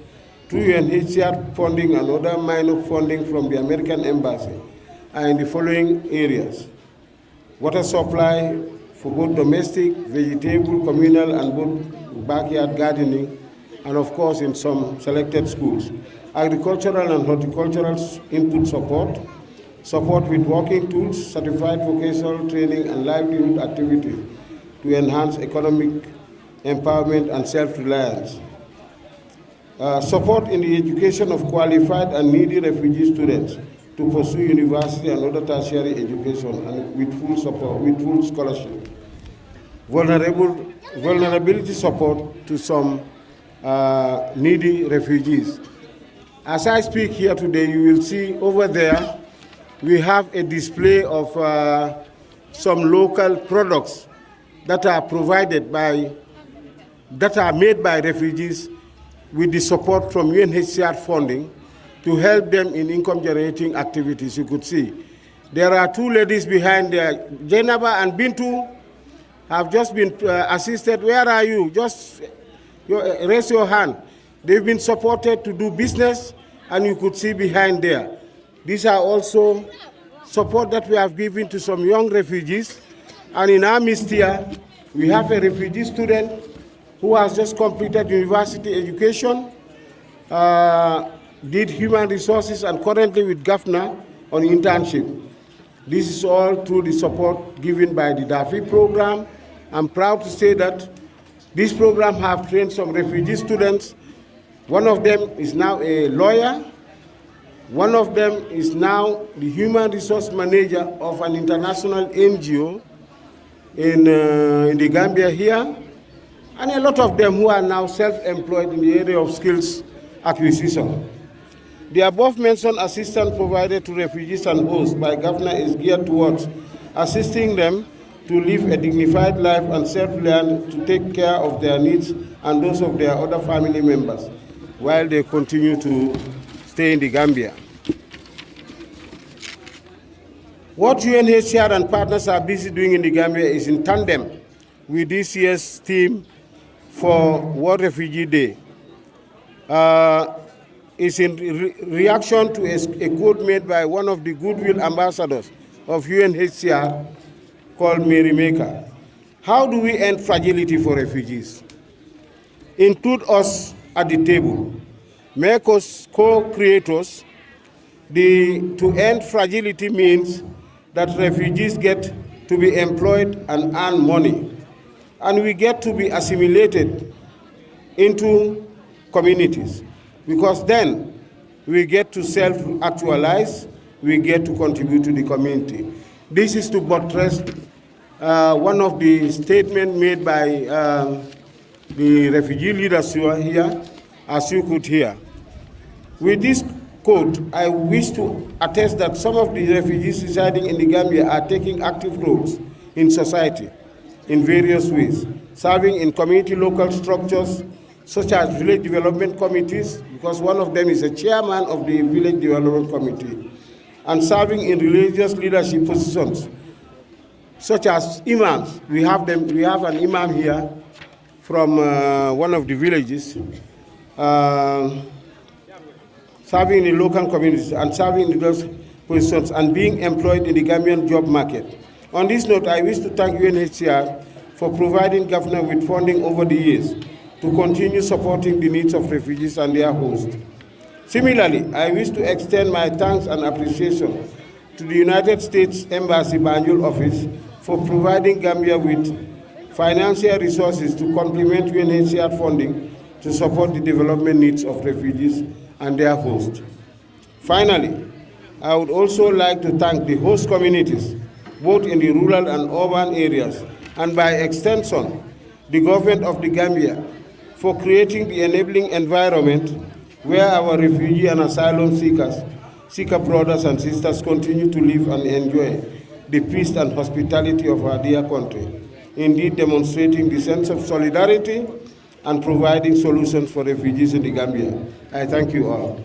through Unhcr funding and other minor funding from the American Embassy are in the following areas: water supply for both domestic, vegetable, communal, and both backyard gardening, and of course in some selected schools. Agricultural and horticultural input support with working tools, certified vocational training, and livelihood activities to enhance economic empowerment and self-reliance. Support in the education of qualified and needy refugee students to pursue university and other tertiary education and with full support, with full scholarship. Vulnerability support to some needy refugees. As I speak here today, you will see over there, we have a display of some local products that are provided by, that are made by refugees with the support from UNHCR funding to help them in income-generating activities. You could see there are two ladies behind there. Jenaba and Bintu have just been assisted. Where are you? Just raise your hand. They've been supported to do business, and you could see behind there. These are also support that we have given to some young refugees. And in our midst here, we have a refugee student who has just completed university education, did human resources, and currently with Governor on internship. This is all through the support given by the DAFI program. I'm proud to say that this program have trained some refugee students. One of them is now a lawyer. One of them is now the human resource manager of an international NGO in the Gambia here. And a lot of them who are now self-employed in the area of skills acquisition. The above-mentioned assistance provided to refugees and hosts by Governor is geared towards assisting them to live a dignified life and self-reliant to take care of their needs and those of their other family members while they continue to stay in the Gambia. What UNHCR and partners are busy doing in the Gambia is in tandem with this year's theme for World Refugee Day. It's in reaction to a quote made by one of the goodwill ambassadors of UNHCR called Mary Maker. How do we end fragility for refugees? Include us at the table. Make us co-creators. To end fragility means that refugees get to be employed and earn money, and we get to be assimilated into communities, because then we get to self-actualize, we get to contribute to the community. This is to buttress one of the statements made by the refugee leaders who are here, as you could hear. With this quote, I wish to attest that some of the refugees residing in the Gambia are taking active roles in society in various ways, serving in community local structures such as village development committees, because one of them is a chairman of the village development committee, and serving in religious leadership positions such as imams. We have an imam here from one of the villages, serving in the local communities and serving in those positions and being employed in the Gambian job market. On this note, I wish to thank UNHCR for providing Governor with funding over the years to continue supporting the needs of refugees and their hosts. Similarly, I wish to extend my thanks and appreciation to the United States Embassy Banjul office for providing Gambia with financial resources to complement UNHCR funding to support the development needs of refugees and their hosts. Finally, I would also like to thank the host communities, both in the rural and urban areas, and by extension, the government of the Gambia, for creating the enabling environment where our refugee and asylum seeker brothers and sisters continue to live and enjoy the peace and hospitality of our dear country, indeed demonstrating the sense of solidarity and providing solutions for refugees in the Gambia. I thank you all.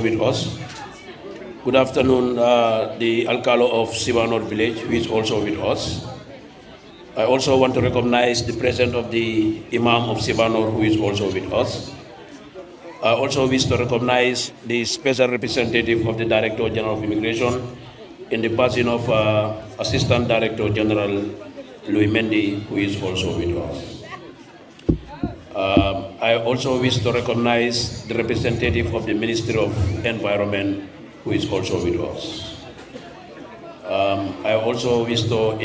With us. Good afternoon, the Alcalo of Sibanor village, who is also with us. I also want to recognize the presence of the Imam of Sibanor, who is also with us. I also wish to recognize the special representative of the Director General of Immigration in the person of Assistant Director General Louis Mendy, who is also with us. I also wish to recognize the representative of the Ministry of Environment, who is also with us. I also wish to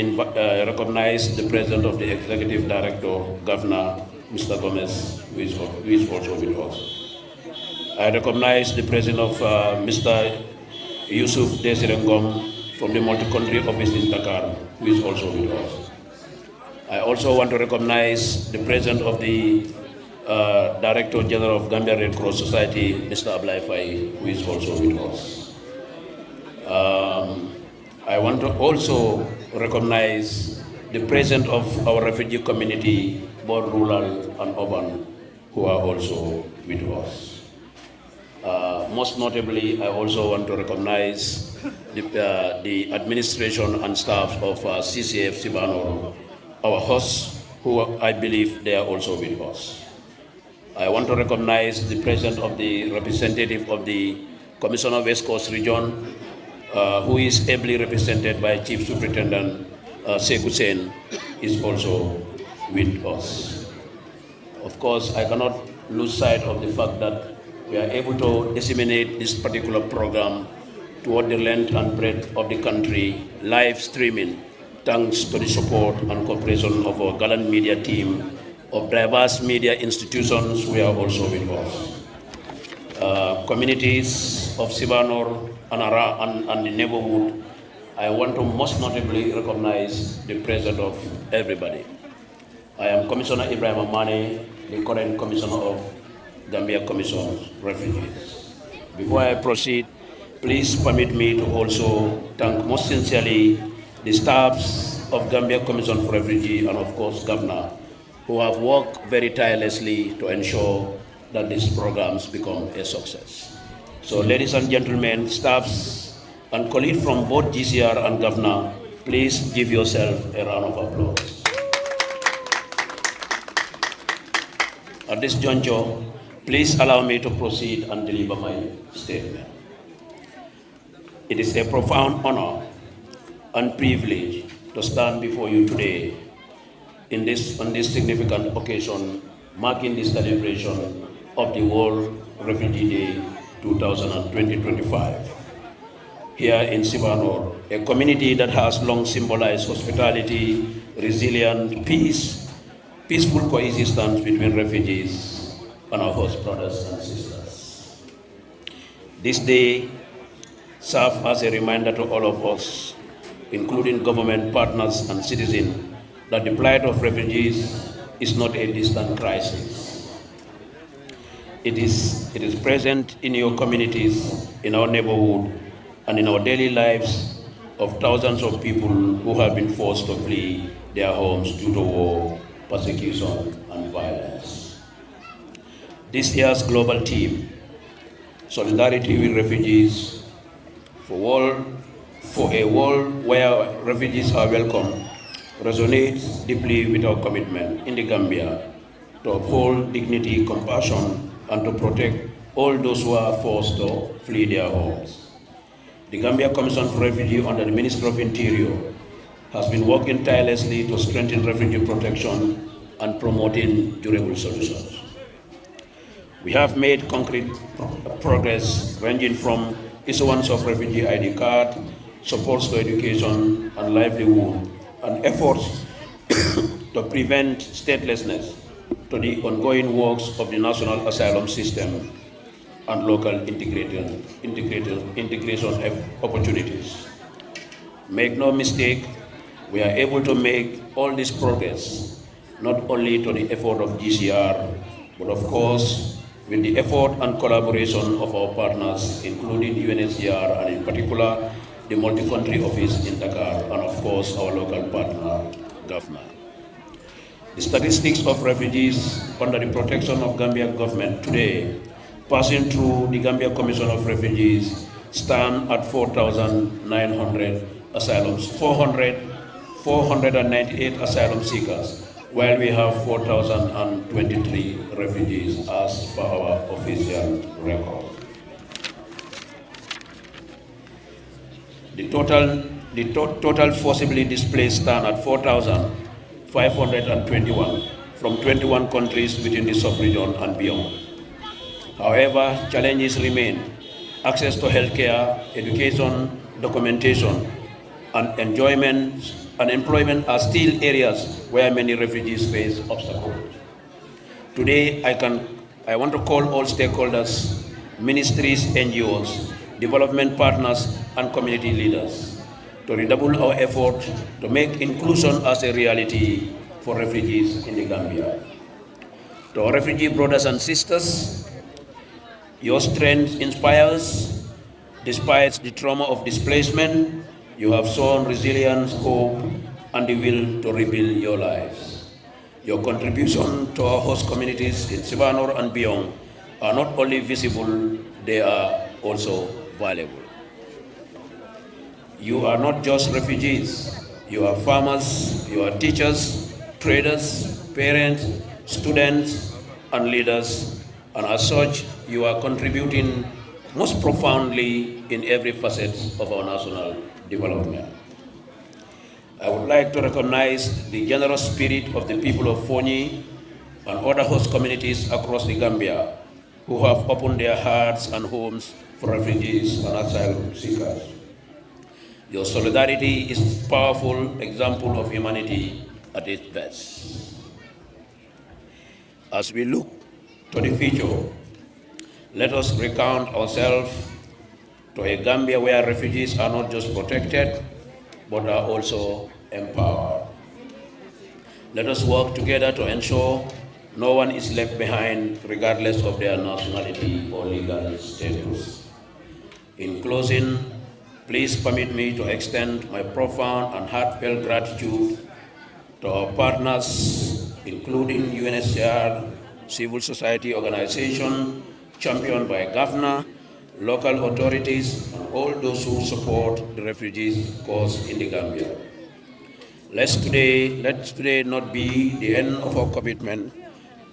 recognize the President of the Executive Director, Governor Mr. Gomez, who is also with us. I recognize the President of Mr. Yusuf Desirengom from the Multi-Country Office in Dakar, who is also with us. I also want to recognize the President of the Director General of Gambia Red Cross Society, Mr. Ablai Fai, who is also with us. I want to also recognize the President of our refugee community, both rural and urban, who are also with us. Most notably, I also want to recognize the administration and staff of CCF Sibanor, our hosts, who I believe they are also with us. I want to recognize the presence of the representative of the Commissioner West Coast Region, who is ably represented by Chief Superintendent Sheikh Hussein, is also with us. Of course, I cannot lose sight of the fact that we are able to disseminate this particular program toward the length and breadth of the country, live streaming thanks to the support and cooperation of our gallant media team of diverse media institutions who are also with us. Communities of Sibanor and the neighborhood, I want to most notably recognize the presence of everybody. I am Commissioner Ibrahim Amane, the current Commissioner of Gambia Commission on Refugees. Before I proceed, please permit me to also thank most sincerely the staffs of Gambia Commission for Refugees and of course Governor, who have worked very tirelessly to ensure that these programs become a success. So ladies and gentlemen, staffs and colleagues from both GCR and Governor, please give yourself a round of applause. At this juncture, please allow me to proceed and deliver my statement. It is a profound honor and privilege to stand before you today on this significant occasion marking the celebration of the World Refugee Day 2025. Here in Sibanor, a community that has long symbolized hospitality, resilience, peaceful coexistence between refugees and our host brothers and sisters. This day serves as a reminder to all of us, including government partners and citizens, that the plight of refugees is not a distant crisis. It is present in your communities, in our neighborhood, and in our daily lives of thousands of people who have been forced to flee their homes due to war, persecution, and violence. This year's global theme, Solidarity with Refugees, for a world where refugees are welcome, resonates deeply with our commitment in the Gambia to uphold dignity, compassion, and to protect all those who are forced to flee their homes. The Gambia Commission for Refugee under the Ministry of Interior has been working tirelessly to strengthen refugee protection and promoting durable solutions. We have made concrete progress ranging from issuance of refugee ID card, supports to education and livelihood, and efforts to prevent statelessness to the ongoing works of the national asylum system and local integration opportunities. Make no mistake, we are able to make all this progress not only to the effort of GCR, but of course with the effort and collaboration of our partners, including Unhcr and in particular the multi-country office in Dakar, and of course our local partner, Governor. The statistics of refugees under the protection of Gambia government today, passing through the Gambia Commission of Refugees, stand at 4,900 asylums, 498 asylum seekers, while we have 4,023 refugees as per our official record. The total forcibly displaced stand at 4,521 from 21 countries within the sub-region and beyond. However, challenges remain. Access to healthcare, education, documentation, and employment are still areas where many refugees face obstacles. Today, I want to call all stakeholders, ministries, NGOs, development partners, and community leaders to redouble our effort to make inclusion as a reality for refugees in the Gambia. To our refugee brothers and sisters, your strength inspires. Despite the trauma of displacement, you have shown resilience, hope, and the will to rebuild your lives. Your contribution to our host communities in Sibanor and beyond are not only visible, they are also valuable. You are not just refugees. You are farmers, you are teachers, traders, parents, students, and leaders. And as such, you are contributing most profoundly in every facet of our national development. I would like to recognize the generous spirit of the people of Foni and other host communities across the Gambia who have opened their hearts and homes for refugees and asylum seekers. Your solidarity is a powerful example of humanity at its best. As we look to the future, let us recount ourselves to a Gambia where refugees are not just protected, but are also empowered. Let us work together to ensure no one is left behind, regardless of their nationality or legal status. In closing, please permit me to extend my profound and heartfelt gratitude to our partners, including UNHCR, civil society organization, championed by Governor, local authorities, and all those who support the refugees cause in the Gambia. Let today not be the end of our commitment,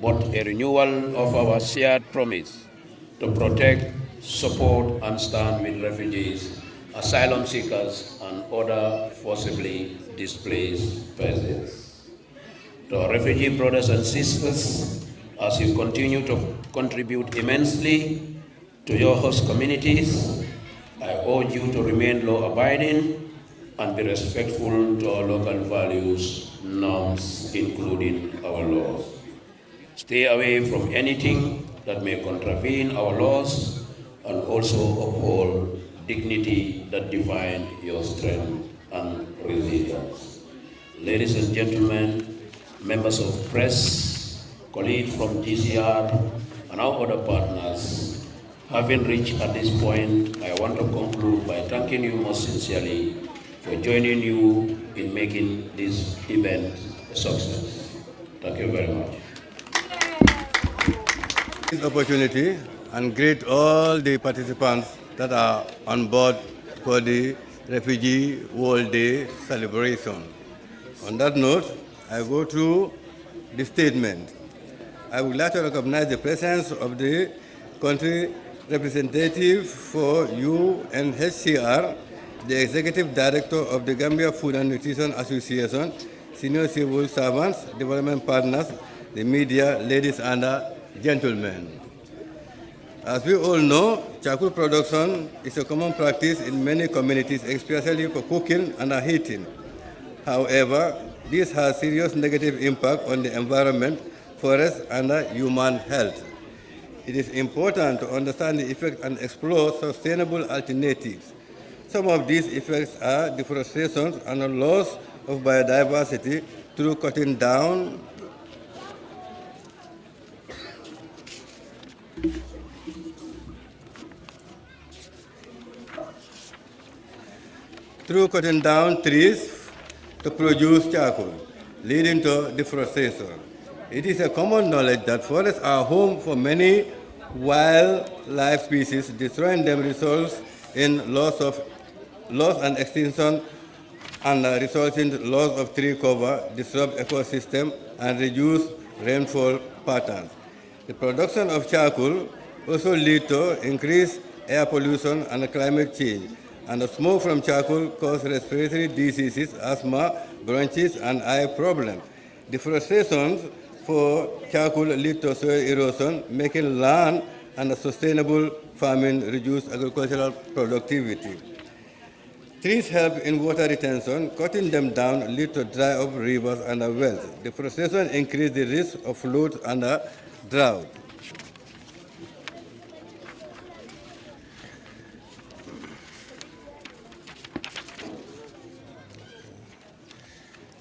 but a renewal of our shared promise to protect, support, and stand with refugees, asylum seekers, and other forcibly displaced persons. To our refugee brothers and sisters, as you continue to contribute immensely to your host communities, I urge you to remain law-abiding and be respectful to our local values, norms, including our laws. Stay away from anything that may contravene our laws, and also uphold dignity that defines your strength and resilience. Ladies and gentlemen, members of press, colleagues from GCR, and our other partners, having reached at this point, I want to conclude by thanking you most sincerely for joining you in making this event a success. Thank you very much. This opportunity and greet all the participants that are on board for the Refugee World Day celebration. On that note, I go through the statement. I would like to recognize the presence of the country representative for UNHCR, the Executive Director of the Gambia Food and Nutrition Association, senior civil servants, development partners, the media, ladies and gentlemen. As we all know, charcoal production is a common practice in many communities, especially for cooking and heating. However, this has serious negative impact on the environment, forests, and human health. It is important to understand the effect and explore sustainable alternatives. Some of these effects are deforestation and a loss of biodiversity through cutting down trees to produce charcoal, leading to deforestation. It is a common knowledge that forests are home for many wildlife species. Destroying them results in loss and extinction, and resulting loss of tree cover, disrupt ecosystem, and reduce rainfall patterns. The production of charcoal also leads to increased air pollution and climate change, and the smoke from charcoal causes respiratory diseases, asthma, bronchitis, and eye problems. Deforestation for charcoal leads to soil erosion, making land and sustainable farming reduce agricultural productivity. Trees help in water retention. Cutting them down leads to dry up rivers and wells. Deforestation increases the risk of floods and drought.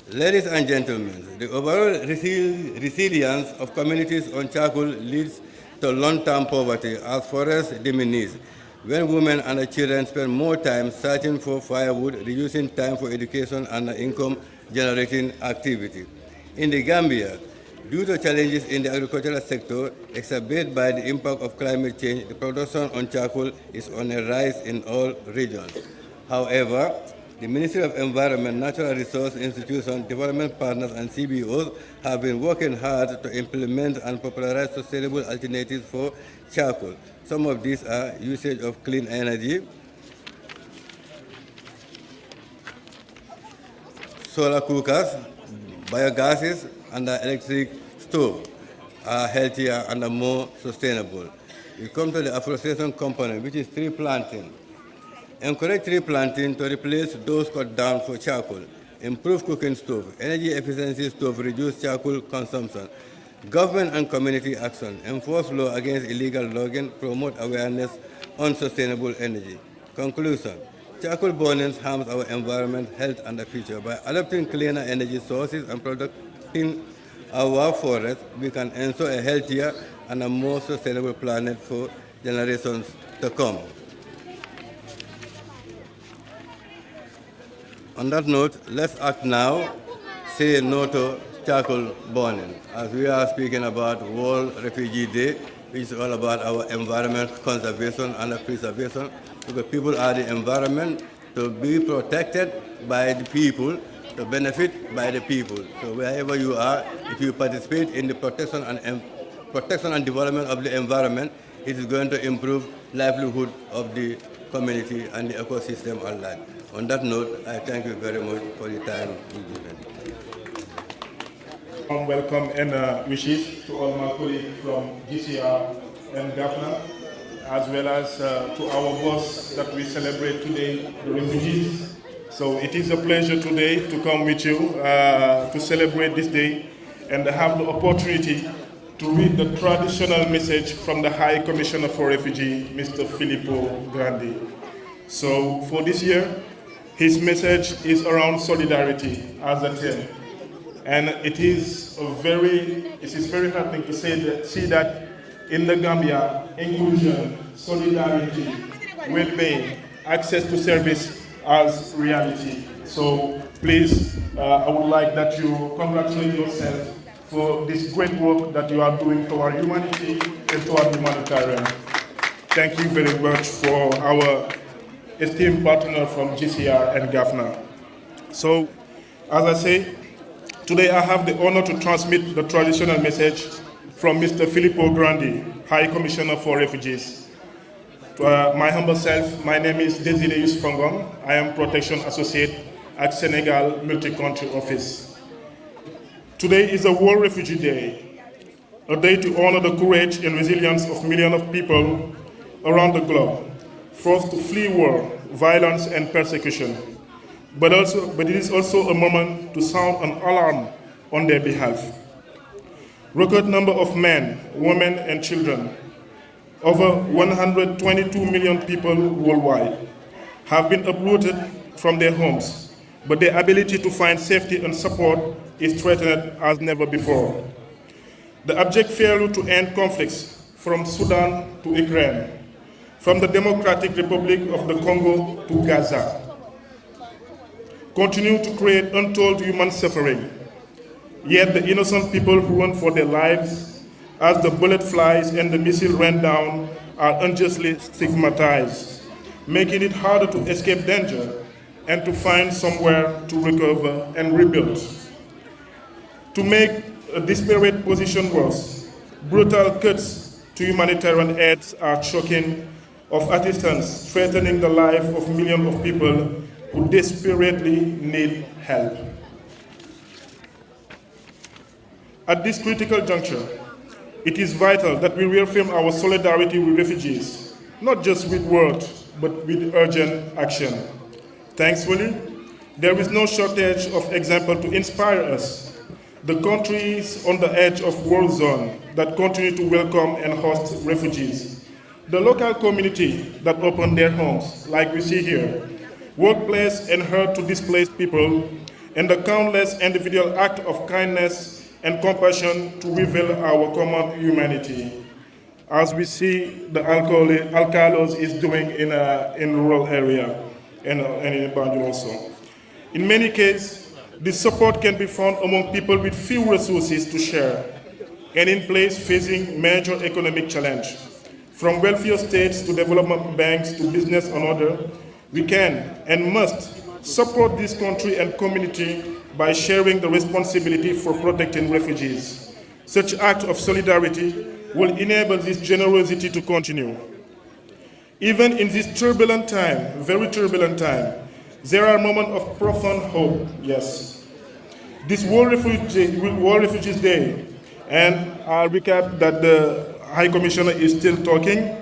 Ladies and gentlemen, the overall resilience of communities on charcoal leads to long-term poverty as forests diminish. When women and children spend more time searching for firewood, reducing time for education and income-generating activity. In the Gambia, due to challenges in the agricultural sector exacerbated by the impact of climate change, the production on charcoal is on a rise in all regions. However, the Ministry of Environment, Natural Resource Institutions, development partners, and CBOs have been working hard to implement and popularize sustainable alternatives for charcoal. Some of these are usage of clean energy, solar cookers, biogases, and the electric stove are healthier and are more sustainable. We come to the afforestation component, which is tree planting. encourage tree planting to replace those cut down for charcoal, improve cooking stove, energy efficiency stove, reduce charcoal consumption, government and community action, enforce law against illegal logging, promote awareness on sustainable energy. Conclusion. Charcoal burning harms our environment, health, and the future. By adopting cleaner energy sources and protecting our forests, we can ensure a healthier and a more sustainable planet for generations to come. On that note, let's act now, say no to charcoal burning. As we are speaking about World Refugee Day, which is all about our environment conservation and preservation, because people are the environment to be protected by the people, to benefit by the people. So wherever you are, if you participate in the protection and development of the environment, it is going to improve livelihood of the community and the ecosystem and land. On that note, I thank you very much for the time you given. Welcome and wishes to all my colleagues from GCR and Governor, as well as to our boss that we celebrate today, the refugees. So it is a pleasure today to come with you to celebrate this day and have the opportunity to read the traditional message from the High Commissioner for Refugee, Mr. Filippo Grandi. So for this year, his message is around solidarity as a theme. And it is very heartening to see that in the Gambia, inclusion, solidarity, well-being, access to service as reality. So please, I would like that you congratulate yourself for this great work that you are doing toward humanity and toward humanitarian. Thank you very much for our esteemed partner from GCR and GAFNA. So, as I say, today I have the honor to transmit the traditional message from Mr. Filippo Grandi, High Commissioner for Refugees. To my humble self, my name is Desideus Fangong. I am Protection Associate at Senegal Multi-Country Office. Today is a World Refugee Day, a day to honor the courage and resilience of millions of people around the globe, forced to flee war, violence, and persecution. But it is also a moment to sound an alarm on their behalf. Record number of men, women, and children, over 122 million people worldwide, have been uprooted from their homes, but their ability to find safety and support is threatened as never before. The abject failure to end conflicts from Sudan to Ukraine, from the Democratic Republic of the Congo to Gaza, continue to create untold human suffering. Yet the innocent people who run for their lives as the bullet flies and the missile rain down are unjustly stigmatized, making it harder to escape danger and to find somewhere to recover and rebuild. To make a disparate position worse, brutal cuts to humanitarian aid are choking of assistance, threatening the life of millions of people who desperately need help. At this critical juncture, it is vital that we reaffirm our solidarity with refugees, not just with words, but with urgent action. Thankfully, there is no shortage of examples to inspire us. The countries on the edge of war zone that continue to welcome and host refugees, the local community that open their homes, like we see here, workplace and help to displaced people, and the countless individual acts of kindness and compassion to reveal our common humanity, as we see the Alcalos is doing in rural area and in Banjul also. In many cases, this support can be found among people with few resources to share and in place facing major economic challenge. From welfare states to development banks to business and other, we can and must support this country and community by sharing the responsibility for protecting refugees. Such act of solidarity will enable this generosity to continue. Even in this turbulent time, very turbulent time, there are moments of profound hope, yes. This World Refugees Day, and I'll recap that the High Commissioner is still talking,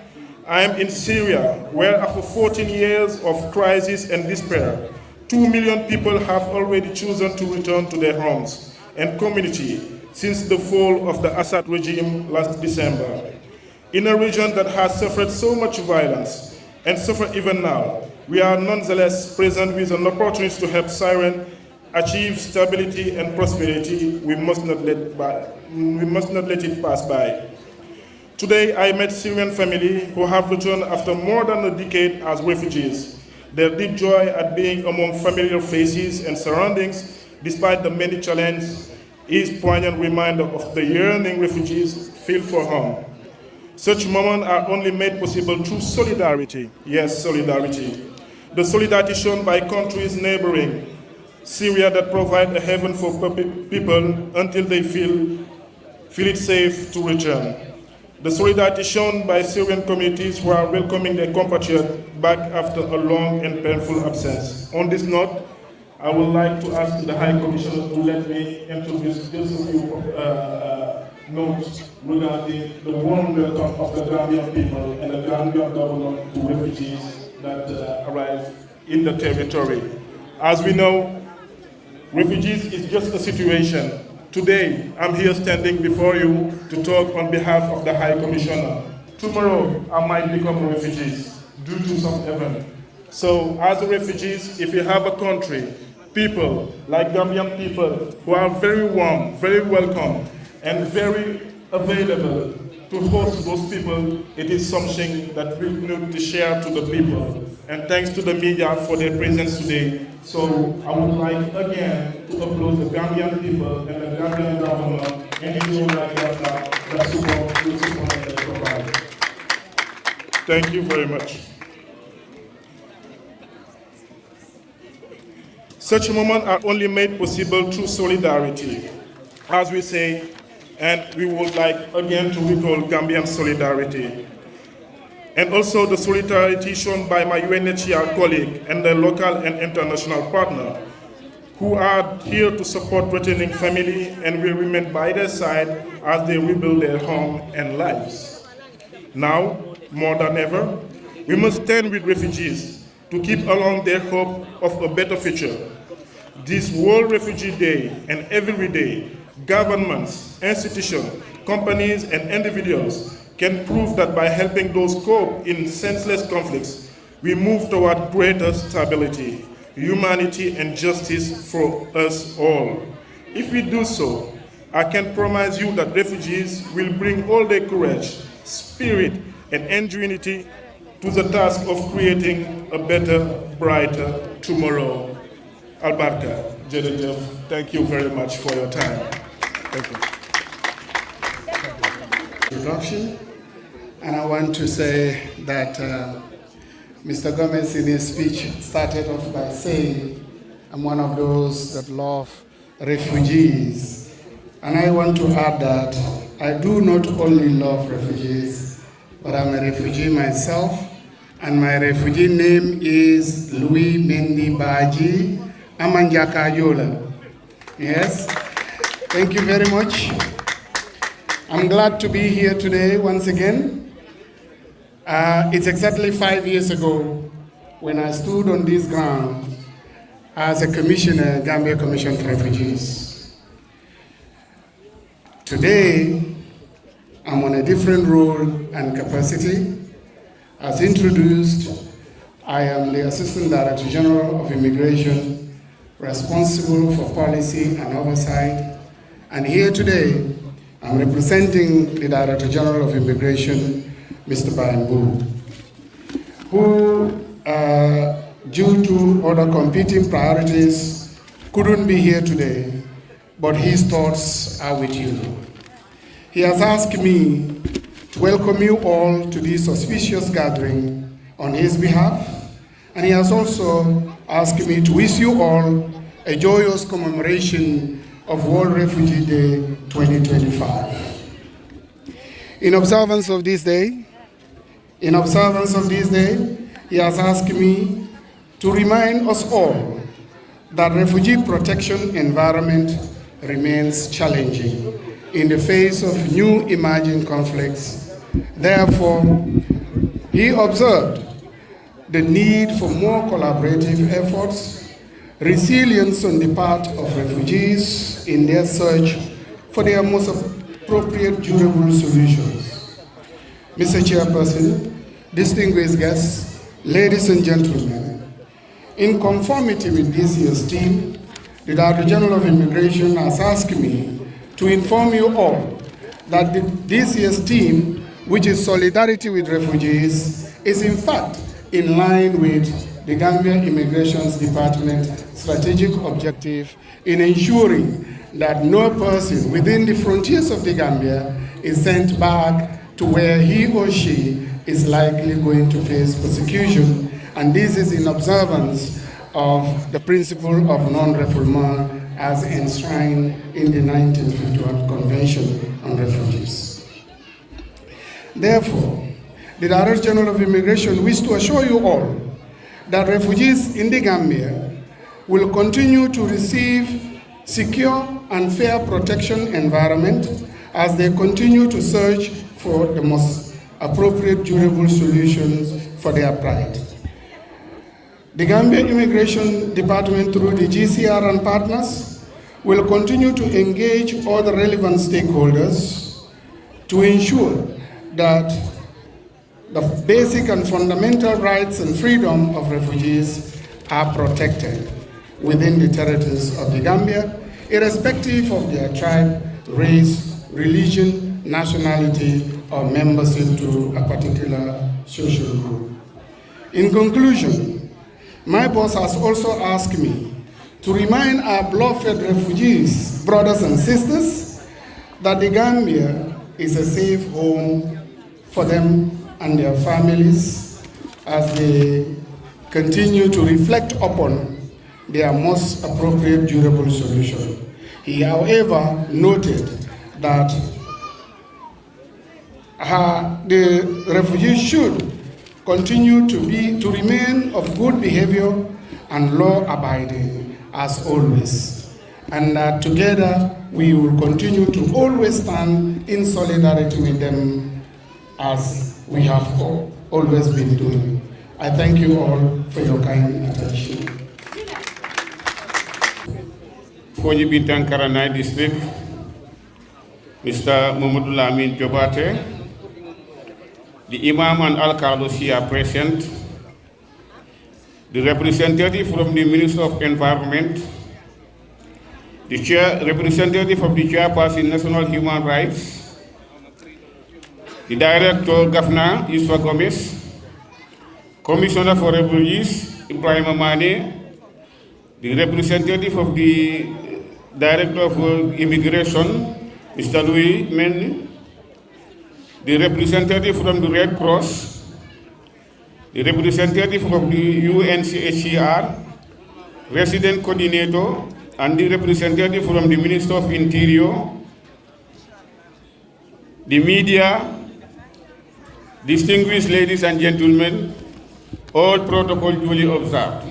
I am in Syria, where after 14 years of crisis and despair, 2 million people have already chosen to return to their homes and community since the fall of the Assad regime last December. In a region that has suffered so much violence and suffer even now, we are nonetheless present with an opportunity to help Syrians achieve stability and prosperity. We must not let it pass by. Today, I met Syrian families who have returned after more than a decade as refugees. Their deep joy at being among familiar faces and surroundings, despite the many challenges, is a poignant reminder of the yearning refugees feel for home. Such moments are only made possible through solidarity. Yes, solidarity. The solidarity shown by countries neighboring Syria that provide a haven for people until they feel it safe to return. The solidarity shown by Syrian communities who are welcoming their compatriots back after a long and painful absence. On this note, I would like to ask the High Commissioner to let me introduce just a few notes regarding the warm welcome of the Gambian people and the Gambian government to refugees that arrive in the territory. As we know, refugees is just a situation. Today, I'm here standing before you to talk on behalf of the High Commissioner. Tomorrow, I might become refugees due to some event. So, as refugees, if you have a country, people like Gambian people who are very warm, very welcome, and very available to host those people, it is something that we need to share to the people. And thanks to the media for their presence today. So I would like again to applaud the Gambian people and the Gambian government and the like that support they provide. Thank you very much. Such moments are only made possible through solidarity, as we say, and we would like again to recall Gambian solidarity. And also the solidarity shown by my UNHCR colleague and the local and international partner who are here to support returning family and will remain by their side as they rebuild their home and lives. Now, more than ever, we must stand with refugees to keep along their hope of a better future. This World Refugee Day and every day, governments, institutions, companies, and individuals can prove that by helping those cope in senseless conflicts, we move toward greater stability, humanity, and justice for us all. If we do so, I can promise you that refugees will bring all their courage, spirit, and ingenuity to the task of creating a better, brighter tomorrow. Albarka, Jedejef, thank you very much for your time. Thank you. Introduction. And I want to say that Mr. Gomez in his speech started off by saying, I'm one of those that love refugees. And I want to add that I do not only love refugees, but I'm a refugee myself. And my refugee name is Louis Mendy Baji Amanjaka Yola. Yes, thank you very much. I'm glad to be here today once again. It's exactly 5 years ago when I stood on this ground as a commissioner, Gambia Commission for Refugees. Today, I'm on a different role and capacity. As introduced, I am the Assistant Director General of Immigration, responsible for policy and oversight. And here today, I'm representing the Director General of Immigration, Mr. Baimbu, who, due to other competing priorities, couldn't be here today, but his thoughts are with you. He has asked me to welcome you all to this auspicious gathering on his behalf, and he has also asked me to wish you all a joyous commemoration of World Refugee Day 2025. In observance of this day, he has asked me to remind us all that refugee protection environment remains challenging in the face of new emerging conflicts. Therefore, He observed the need for more collaborative efforts, resilience on the part of refugees in their search for their most appropriate, durable solutions. Mr. Chairperson, distinguished guests, ladies and gentlemen, in conformity with this year's theme, the Director General of Immigration has asked me to inform you all that this year's theme, which is Solidarity with Refugees, is in fact in line with the Gambia Immigration Department's strategic objective in ensuring that no person within the frontiers of the Gambia is sent back to where he or she is likely going to face persecution, and this is in observance of the principle of non-refoulement as enshrined in the 1951 Convention on Refugees. Therefore, the Director General of Immigration wishes to assure you all that refugees in the Gambia will continue to receive secure and fair protection environment as they continue to search for the most appropriate, durable solutions for their plight. The Gambia Immigration Department, through the GCR and partners, will continue to engage all the relevant stakeholders to ensure that the basic and fundamental rights and freedom of refugees are protected within the territories of the Gambia, irrespective of their tribe, race, religion, nationality, or membership to a particular social group. In conclusion, my boss has also asked me to remind our beloved refugees, brothers and sisters, that the Gambia is a safe home for them and their families as they continue to reflect upon their most appropriate, durable solution. He, however, noted that the refugees should continue to remain of good behavior and law-abiding as always, and that together we will continue to always stand in solidarity with them as we have always been doing. I thank you all for your kind attention. Foni Sibanor District, Mr. Mamadou Lamin Jobate, the Imam and Al-Carlos are present, the representative from the Minister of Environment, the representative of the Chairperson National Human Rights, the Director Governor Iswa Gomez, Commissioner for Refugees Ibrahim Amane, the representative of the Director of Immigration Mr. Louis Men, the representative from the Red Cross, the representative of the UNHCR, resident coordinator, and the representative from the Minister of Interior, the media, distinguished ladies and gentlemen, all protocol duly observed.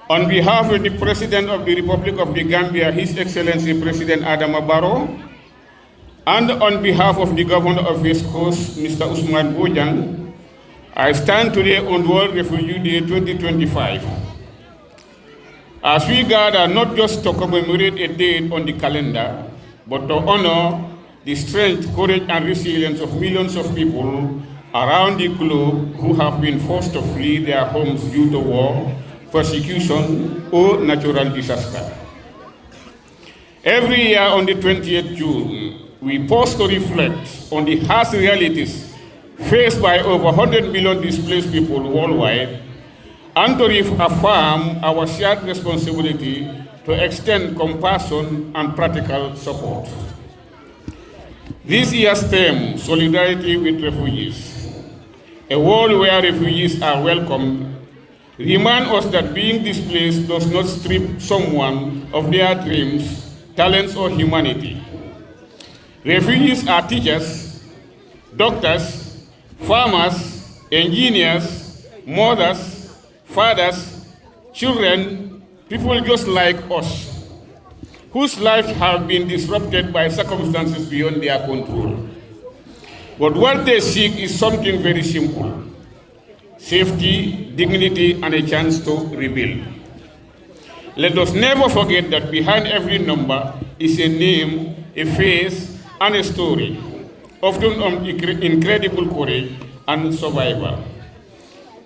On behalf of the President of the Republic of the Gambia, His Excellency President Adama Barrow, and on behalf of the Governor of West Coast, Mr. Usman Bojang, I stand today on World Refugee Day 2025. As we gather not just to commemorate a date on the calendar, but to honor the strength, courage, and resilience of millions of people around the globe who have been forced to flee their homes due to war, persecution, or natural disaster. Every year on the 20th June, we pause to reflect on the harsh realities faced by over 100 million displaced people worldwide, and to reaffirm our shared responsibility to extend compassion and practical support. This year's theme, Solidarity with Refugees, a world where refugees are welcomed, reminds us that being displaced does not strip someone of their dreams, talents, or humanity. Refugees are teachers, doctors, farmers, engineers, mothers, fathers, children, people just like us, whose lives have been disrupted by circumstances beyond their control. But what they seek is something very simple: safety, dignity, and a chance to rebuild. Let us never forget that behind every number is a name, a face, and a story, often of incredible courage and survival.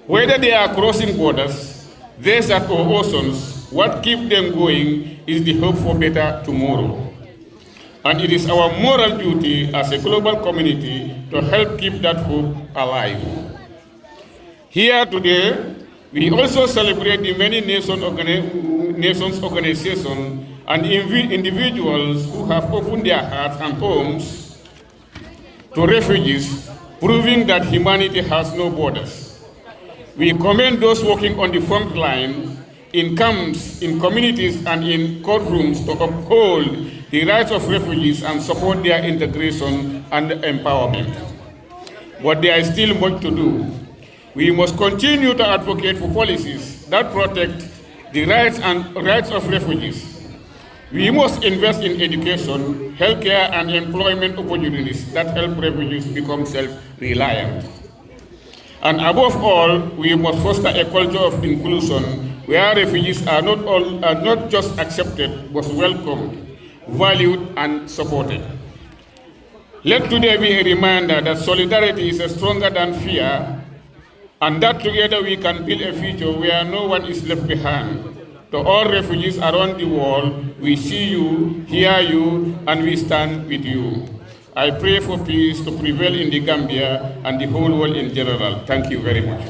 Whether they are crossing borders, deserts, or oceans, what keeps them going is the hope for better tomorrow. And it is our moral duty as a global community to help keep that hope alive. Here today, we also celebrate the many nations, organizations, and individuals who have opened their hearts and homes to refugees, proving that humanity has no borders. We commend those working on the front line, in camps, in communities, and in courtrooms to uphold the rights of refugees and support their integration and empowerment. But there is still much to do. We must continue to advocate for policies that protect the rights of refugees. We must invest in education, healthcare, and employment opportunities that help refugees become self-reliant. And above all, we must foster a culture of inclusion where refugees are not just accepted, but welcomed, valued, and supported. Let today be a reminder that solidarity is stronger than fear, and that together we can build a future where no one is left behind. To all refugees around the world, we see you, hear you, and we stand with you. I pray for peace to prevail in the Gambia and the whole world in general. Thank you very much.